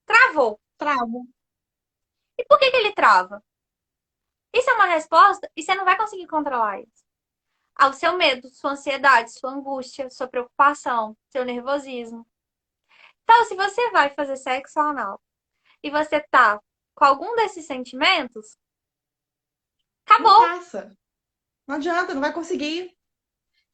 travou. Trava. E por que que ele trava? Isso é uma resposta e você não vai conseguir controlar isso. Ao seu medo, sua ansiedade, sua angústia, sua preocupação, seu nervosismo. Então, se você vai fazer sexo anal e você tá com algum desses sentimentos, Não acabou. faça. Não adianta, não vai conseguir.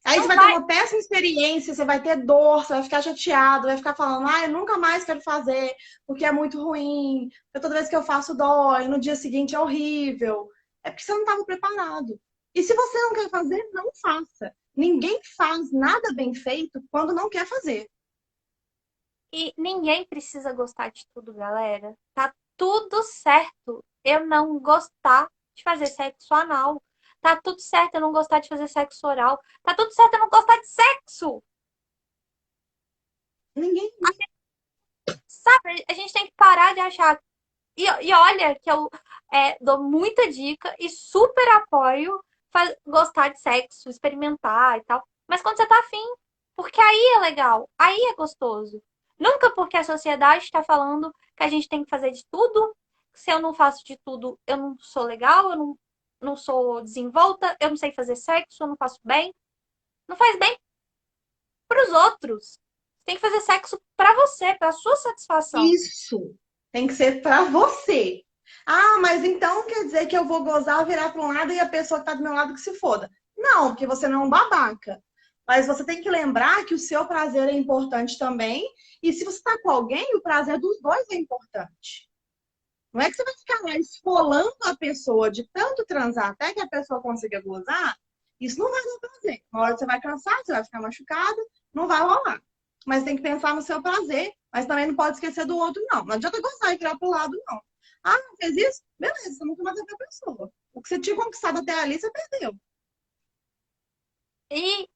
Aí você Não vai ter vai. uma péssima experiência, você vai ter dor, você vai ficar chateado, vai ficar falando, eu nunca mais quero fazer, porque é muito ruim, porque toda vez que eu faço dói, no dia seguinte é horrível. É porque você não estava preparado. E se você não quer fazer, não faça. Ninguém faz nada bem feito quando não quer fazer. E ninguém precisa gostar de tudo, galera. Tá tudo certo eu não gostar de fazer sexo anal. Tá tudo certo eu não gostar de fazer sexo oral. Tá tudo certo eu não gostar de sexo. Ninguém. Sabe? A gente tem que parar de achar. E olha que eu dou muita dica e super apoio gostar de sexo, experimentar e tal. Mas quando você tá afim. Porque aí é legal, aí é gostoso. Nunca porque a sociedade está falando que a gente tem que fazer de tudo. Se eu não faço de tudo, eu não sou legal, eu não sou desenvolta, eu não sei fazer sexo, eu não faço bem. Não faz bem para os outros. Você tem que fazer sexo para você, para sua satisfação. Isso tem que ser pra você. Ah, mas então quer dizer que eu vou gozar, virar para um lado e a pessoa que tá do meu lado que se foda. Não, porque você não é um babaca. Mas você tem que lembrar que o seu prazer é importante também. E se você tá com alguém, o prazer dos dois é importante. Não é que você vai ficar lá esfolando a pessoa de tanto transar até que a pessoa consiga gozar. Isso não vai dar prazer. Uma hora você vai cansar, você vai ficar machucado, não vai rolar. Mas tem que pensar no seu prazer. Mas também não pode esquecer do outro, não. Não adianta gostar e virar pro lado, não. Ah, não fez isso? Beleza, você nunca mais vai ver a pessoa. O que você tinha conquistado até ali, você perdeu. E,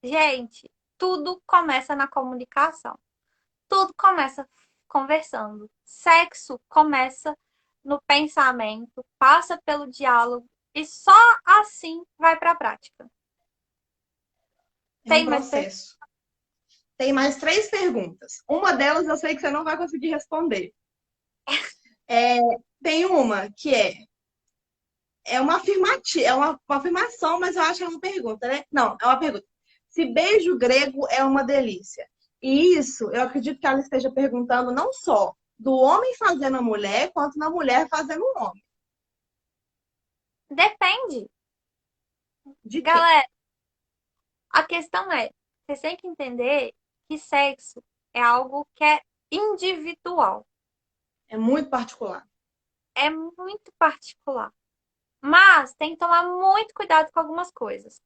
gente, tudo começa na comunicação. Tudo começa conversando. Sexo começa no pensamento, passa pelo diálogo e só assim vai para a prática. É um Tem mais processo. Tem mais três perguntas. Uma delas eu sei que você não vai conseguir responder. É, tem uma que é uma afirmativa, uma afirmação, mas eu acho que é uma pergunta, né? Não, é uma pergunta. Se beijo grego é uma delícia. E isso, eu acredito que ela esteja perguntando não só do homem fazendo a mulher, quanto na mulher fazendo o homem. Depende. De quê? Galera, a questão é, vocês têm que entender que sexo é algo que é individual, É muito particular. é muito particular. Mas tem que tomar muito cuidado com algumas coisas.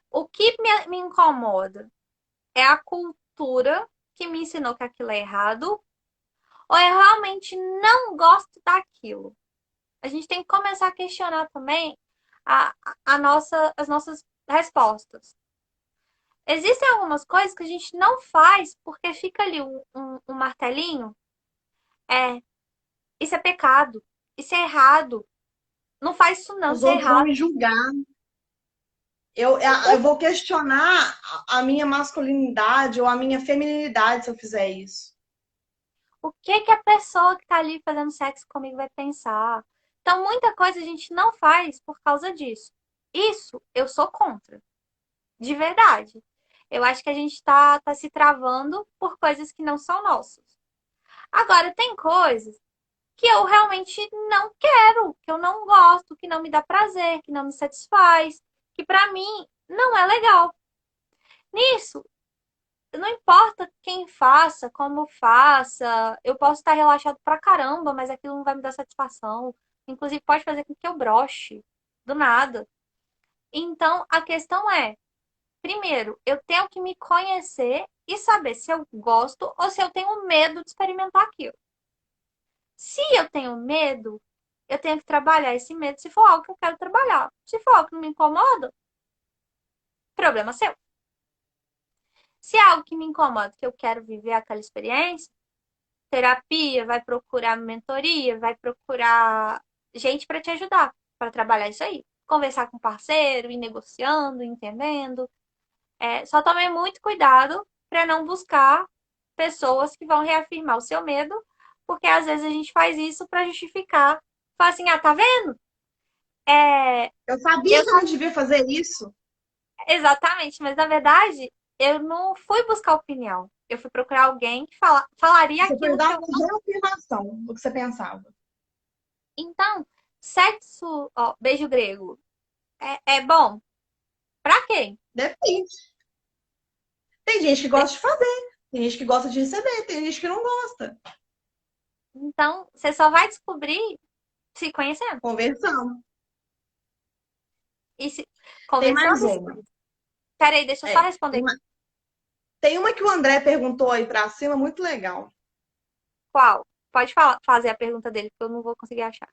O que me incomoda é a cultura que me ensinou que aquilo é errado, ou eu realmente não gosto daquilo. A gente tem que começar a questionar também as nossas respostas. Existem algumas coisas que a gente não faz porque fica ali um martelinho. É, isso é pecado, isso é errado. Não faz isso não, Os isso é outros vão errado. me julgar. Eu vou questionar a minha masculinidade ou a minha feminilidade se eu fizer isso. O que que a pessoa que tá ali fazendo sexo comigo vai pensar? Então, muita coisa a gente não faz por causa disso. Isso eu sou contra, de verdade. Eu acho que a gente tá se travando por coisas que não são nossas. Agora, tem coisas que eu realmente não quero, que eu não gosto, que não me dá prazer, que não me satisfaz, que pra mim não é legal. Nisso, não importa quem faça, como faça, eu posso estar relaxado pra caramba, mas aquilo não vai me dar satisfação. Inclusive, pode fazer com que eu broche do nada. Então, a questão é, primeiro, eu tenho que me conhecer e saber se eu gosto ou se eu tenho medo de experimentar aquilo. Se eu tenho medo, eu tenho que trabalhar esse medo se for algo que eu quero trabalhar. Se for algo que não me incomoda, problema seu. Se é algo que me incomoda, que eu quero viver aquela experiência, terapia, vai procurar mentoria, vai procurar gente para te ajudar, para trabalhar isso aí. Conversar com o parceiro, ir negociando, entendendo. Só tome muito cuidado para não buscar pessoas que vão reafirmar o seu medo, porque às vezes a gente faz isso para justificar. Fala assim, ah, tá vendo? É, Eu sabia eu que eu não devia fazer isso. exatamente, mas na verdade eu não fui buscar opinião. Eu fui procurar alguém que falaria Você foi aquilo que dar eu. uma reafirmação do que você pensava. Então, sexo, ó, beijo grego, é bom? Pra quem? Depende. Tem gente que gosta de fazer, tem gente que gosta de receber, tem gente que não gosta. Então, você só vai descobrir se conhecendo. Conversão. E se Tem mais conversando. uma. Peraí, deixa eu só É, responder tem uma que o André perguntou aí pra cima, muito legal. qual. Pode falar, fazer a pergunta dele, porque eu não vou conseguir achar.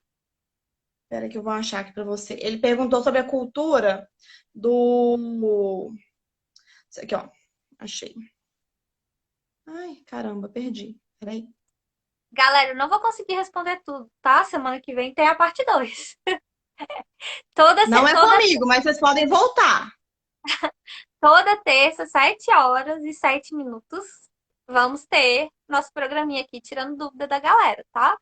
Espera que eu vou achar aqui pra você. Ele perguntou sobre a cultura do. Isso aqui, ó. Achei. Ai, caramba, perdi. Peraí. Galera, eu não vou conseguir responder tudo, tá? Semana que vem tem a parte 2. Não é Toda comigo, mas vocês podem voltar. Toda terça, 7h07. Vamos ter nosso programinha aqui, tirando dúvida da galera, tá?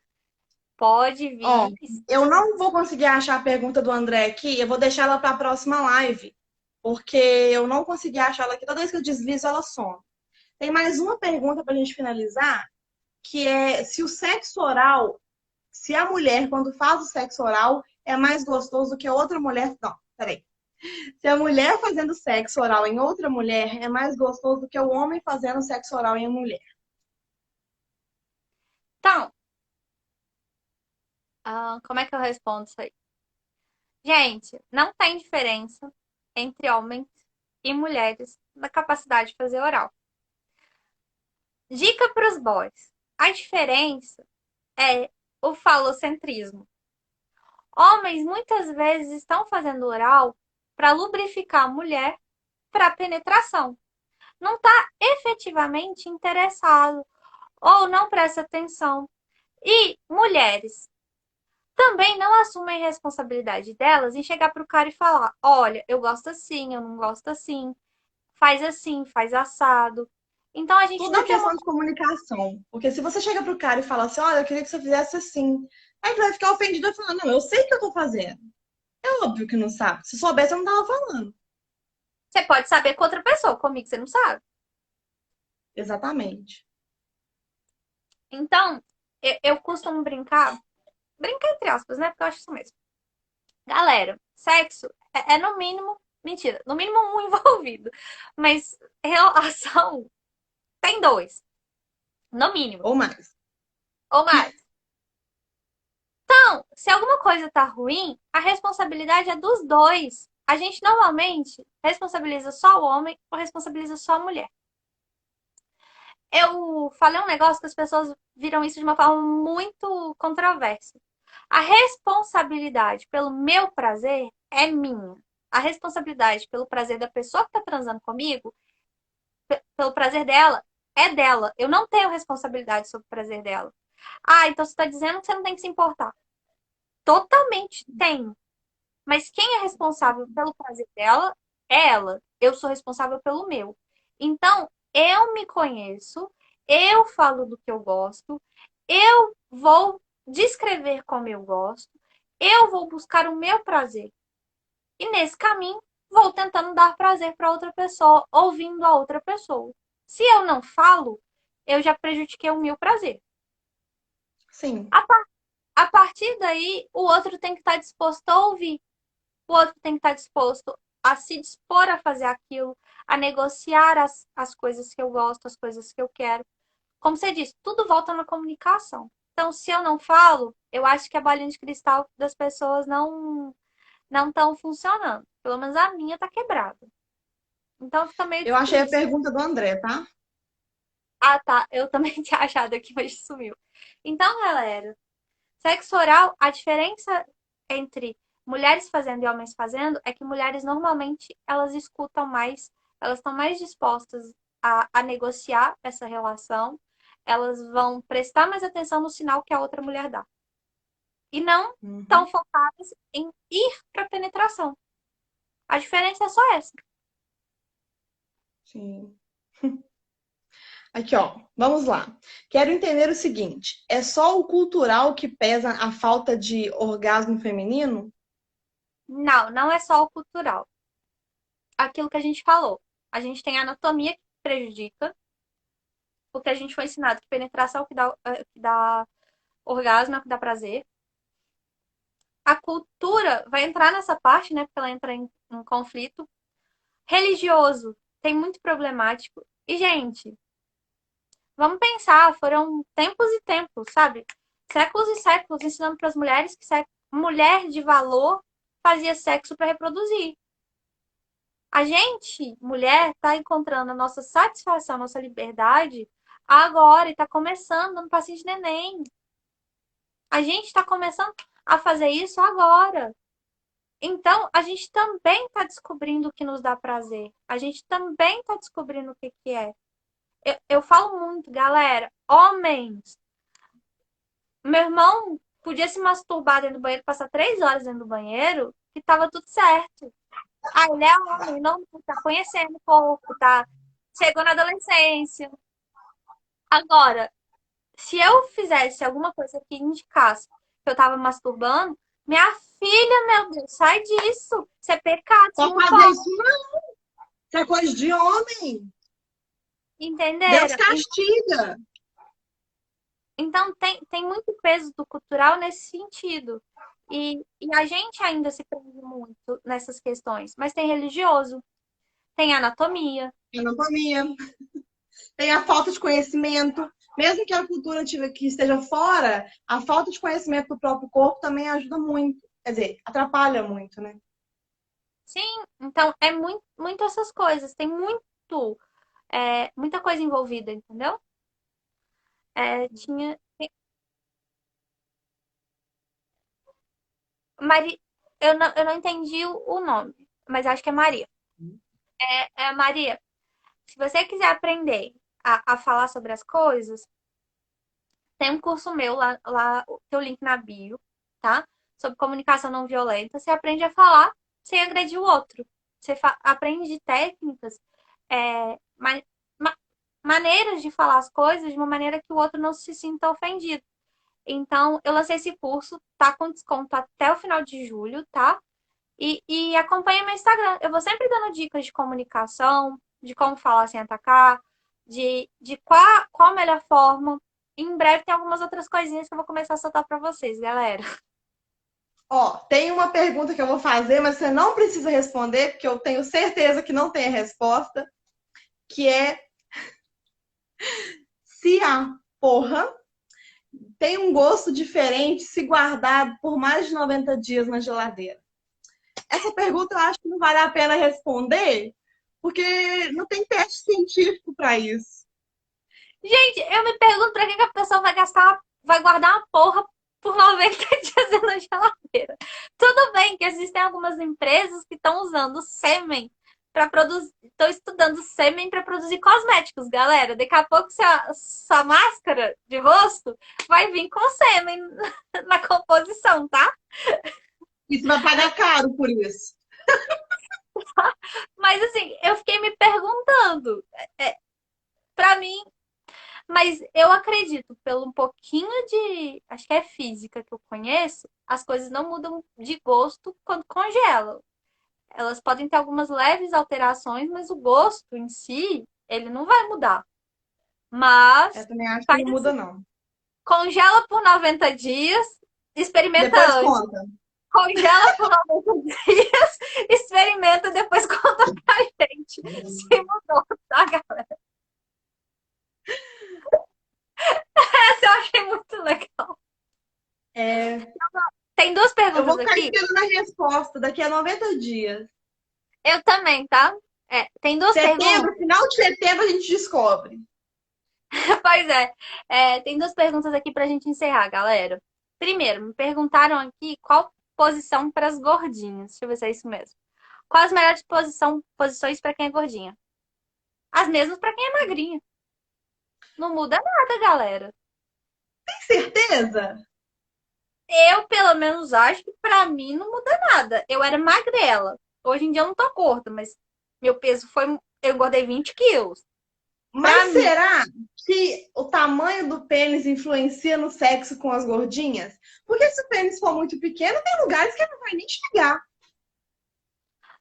Pode Ó, vir. eu não vou conseguir achar a pergunta do André aqui, eu vou deixar ela para a próxima live, porque eu não consegui achar ela aqui. Toda vez que eu deslizo, ela some. Tem mais uma pergunta para a gente finalizar, que é se o sexo oral, se a mulher, quando faz o sexo oral, é mais gostoso do que a outra mulher. Não, peraí. Se a mulher fazendo sexo oral em outra mulher é mais gostoso do que o homem fazendo sexo oral em mulher. Então, como é que eu respondo isso aí? Gente, não tem diferença entre homens e mulheres na capacidade de fazer oral. Dica para os boys. A diferença é o falocentrismo. Homens muitas vezes estão fazendo oral para lubrificar a mulher para penetração. Não está efetivamente interessado ou não presta atenção. E mulheres também não assumem a responsabilidade delas em chegar pro cara e falar: olha, eu gosto assim, eu não gosto assim, faz assado. Então a gente Tudo é não tem uma. questão de comunicação. Porque se você chega pro cara e fala assim, olha, eu queria que você fizesse assim. Aí ele vai ficar ofendido e falar, não, eu sei que eu tô fazendo. É óbvio que não sabe. Se soubesse, eu não tava falando. Você pode saber com outra pessoa, comigo você não sabe. Exatamente. Então, eu costumo brincar entre aspas, né? Porque eu acho isso mesmo. Galera, sexo é no mínimo, mentira, no mínimo um envolvido. Mas relação tem dois, no mínimo, Ou mais. ou mais. Então, se alguma coisa tá ruim, a responsabilidade é dos dois. A gente normalmente responsabiliza só o homem ou responsabiliza só a mulher. Eu falei um negócio que as pessoas viram isso de uma forma muito controversa. A responsabilidade pelo meu prazer é minha. A responsabilidade pelo prazer da pessoa que está transando comigo, pelo prazer dela, é dela. Eu não tenho responsabilidade sobre o prazer dela. Ah, então você está dizendo que você não tem que se importar. Totalmente tenho. Mas quem é responsável pelo prazer dela é ela. Eu sou responsável pelo meu. Então, eu me conheço, eu falo do que eu gosto, eu vou descrever como eu gosto, eu vou buscar o meu prazer. E nesse caminho, vou tentando dar prazer para outra pessoa, ouvindo a outra pessoa. Se eu não falo, eu já prejudiquei o meu prazer. Sim. A, par a partir daí, o outro tem que estar disposto a ouvir. O outro tem que estar disposto a se dispor a fazer aquilo, a negociar as coisas que eu gosto, as coisas que eu quero. Como você disse, tudo volta na comunicação. Então, se eu não falo, eu acho que a bolinha de cristal das pessoas não estão funcionando. Pelo menos a minha tá quebrada. Então fica meio Eu achei a difícil. pergunta do André, tá? Ah, tá. Eu também tinha achado aqui, mas sumiu. Então, galera, sexo oral, a diferença entre mulheres fazendo e homens fazendo é que mulheres normalmente elas escutam mais, elas estão mais dispostas a negociar essa relação, elas vão prestar mais atenção no sinal que a outra mulher dá. E não tão Uhum. focadas em ir para penetração. A diferença é só essa. Sim. Aqui, ó. Vamos lá. Quero entender o seguinte: é só o cultural que pesa a falta de orgasmo feminino? Não, não é só o cultural. Aquilo que a gente falou. A gente tem a anatomia que prejudica, porque a gente foi ensinado que penetração é o que dá orgasmo, é o que dá prazer. A cultura vai entrar nessa parte, né? Porque ela entra em conflito. Religioso tem muito problemático. E, gente, vamos pensar, foram tempos e tempos, sabe? Séculos e séculos ensinando para as mulheres que mulher de valor fazia sexo para reproduzir. A gente, mulher, está encontrando a nossa satisfação, a nossa liberdade agora e está começando no passinho de neném. A gente está começando a fazer isso agora. Então, a gente também está descobrindo o que nos dá prazer. A gente também está descobrindo o que, que é. Eu falo muito, galera, homens. Meu irmão podia se masturbar dentro do banheiro, passar 3 horas dentro do banheiro, que tava tudo certo. Ah, ele é homem, não tá conhecendo o corpo, tá? Chegou na adolescência. Agora, se eu fizesse alguma coisa que indicasse que eu tava masturbando, minha filha, meu Deus, sai disso. Isso é pecado, isso Pode não fazer pode. isso não. Isso é coisa de homem. Deus Entenderam? castiga. Então, tem muito peso do cultural nesse sentido. E a gente ainda se prende muito nessas questões. Mas tem religioso, tem anatomia. Anatomia. Tem a falta de conhecimento. Mesmo que a cultura que esteja fora, a falta de conhecimento do próprio corpo também ajuda muito. Quer dizer, atrapalha muito, né? Sim, então é muito essas coisas. Tem muita coisa envolvida, entendeu? Tinha. Mari, eu não entendi o nome, mas acho que é Maria. Maria, se você quiser aprender a falar sobre as coisas, tem um curso meu lá tem o link na bio, tá? Sobre comunicação não violenta. Você aprende a falar sem agredir o outro. Você aprende técnicas, é, ma- ma- maneiras de falar as coisas de uma maneira que o outro não se sinta ofendido. Então, eu lancei esse curso, tá com desconto até o final de julho, tá? E acompanha meu Instagram. Eu vou sempre dando dicas de comunicação, de como falar sem atacar, de qual a melhor forma. Em breve tem algumas outras coisinhas que eu vou começar a soltar pra vocês, galera. Ó, tem uma pergunta que eu vou fazer, mas você não precisa responder, porque eu tenho certeza que não tem a resposta, que é se a porra tem um gosto diferente se guardado por mais de 90 dias na geladeira. Essa pergunta eu acho que não vale a pena responder, porque não tem teste científico para isso. Gente, eu me pergunto pra que a pessoa vai guardar uma porra por 90 dias na geladeira. Tudo bem que existem algumas empresas que estão usando sêmen para produzir, estão estudando sêmen para produzir cosméticos, galera. Daqui a pouco sua máscara de rosto vai vir com sêmen na composição, tá? E você vai pagar caro por isso. Mas assim, eu fiquei me perguntando, para mim, mas eu acredito, pelo um pouquinho de, acho que é física que eu conheço, as coisas não mudam de gosto quando congelam. Elas podem ter algumas leves alterações, mas o gosto em si, ele não vai mudar. Eu Mas também acho que faz não muda, assim, não. congela por 90 dias, experimenta Depois antes. conta. Congela por 90 dias, experimenta, depois conta pra gente se mudou, tá, galera? Essa eu achei muito legal. É, Tem duas eu vou perguntas ficar aqui. esperando a resposta daqui a 90 dias. Eu também, tá? Tem duas perguntas. Setembro, final de setembro, a gente descobre. Pois tem duas perguntas aqui pra gente encerrar, galera. Primeiro, me perguntaram aqui qual posição para as gordinhas. Deixa eu ver se é isso mesmo. Quais as melhores posições para quem é gordinha? As mesmas para quem é magrinha. Não muda nada, galera. Tem certeza? Eu, pelo menos, acho que pra mim não muda nada. Eu era magrela. Hoje em dia eu não tô gorda, mas meu peso foi. Eu engordei 20 quilos. Pra Mas mim, será que o tamanho do pênis influencia no sexo com as gordinhas? Porque se o pênis for muito pequeno, tem lugares que ele não vai nem chegar.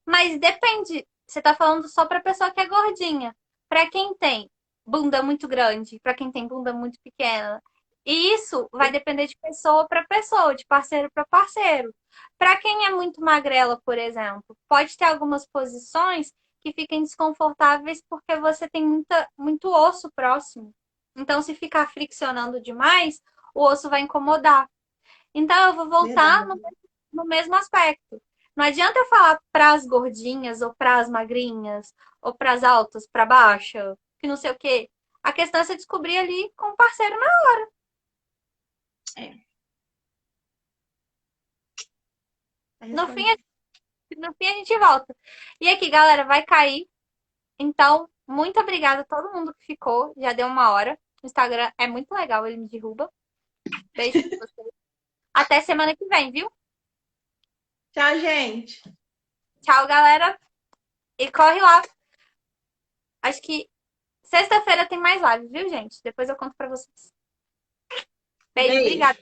mas depende. Você tá falando só pra pessoa que é gordinha. Pra quem tem bunda muito grande, pra quem tem bunda muito pequena. E isso vai depender de pessoa pra pessoa, de parceiro pra parceiro. Pra quem é muito magrela, por exemplo, pode ter algumas posições que fiquem desconfortáveis porque você tem muito osso próximo. Então, se ficar friccionando demais, o osso vai incomodar. Então, eu vou voltar Verdade. no mesmo aspecto. Não adianta eu falar para as gordinhas, ou para as magrinhas, ou para as altas, para baixa, que não sei o quê. A questão é você descobrir ali com o parceiro na. É, tá No fim, respondido. no fim a gente volta. E aqui, galera, vai cair. Então, muito obrigada a todo mundo que ficou. Já deu uma hora. O Instagram é muito legal, ele me derruba. Beijo pra vocês. Até semana que vem, viu? Tchau, gente. Tchau, galera. E corre lá. Acho que sexta-feira tem mais live, viu, gente? Depois eu conto pra vocês. Beijo, Beijo. obrigada.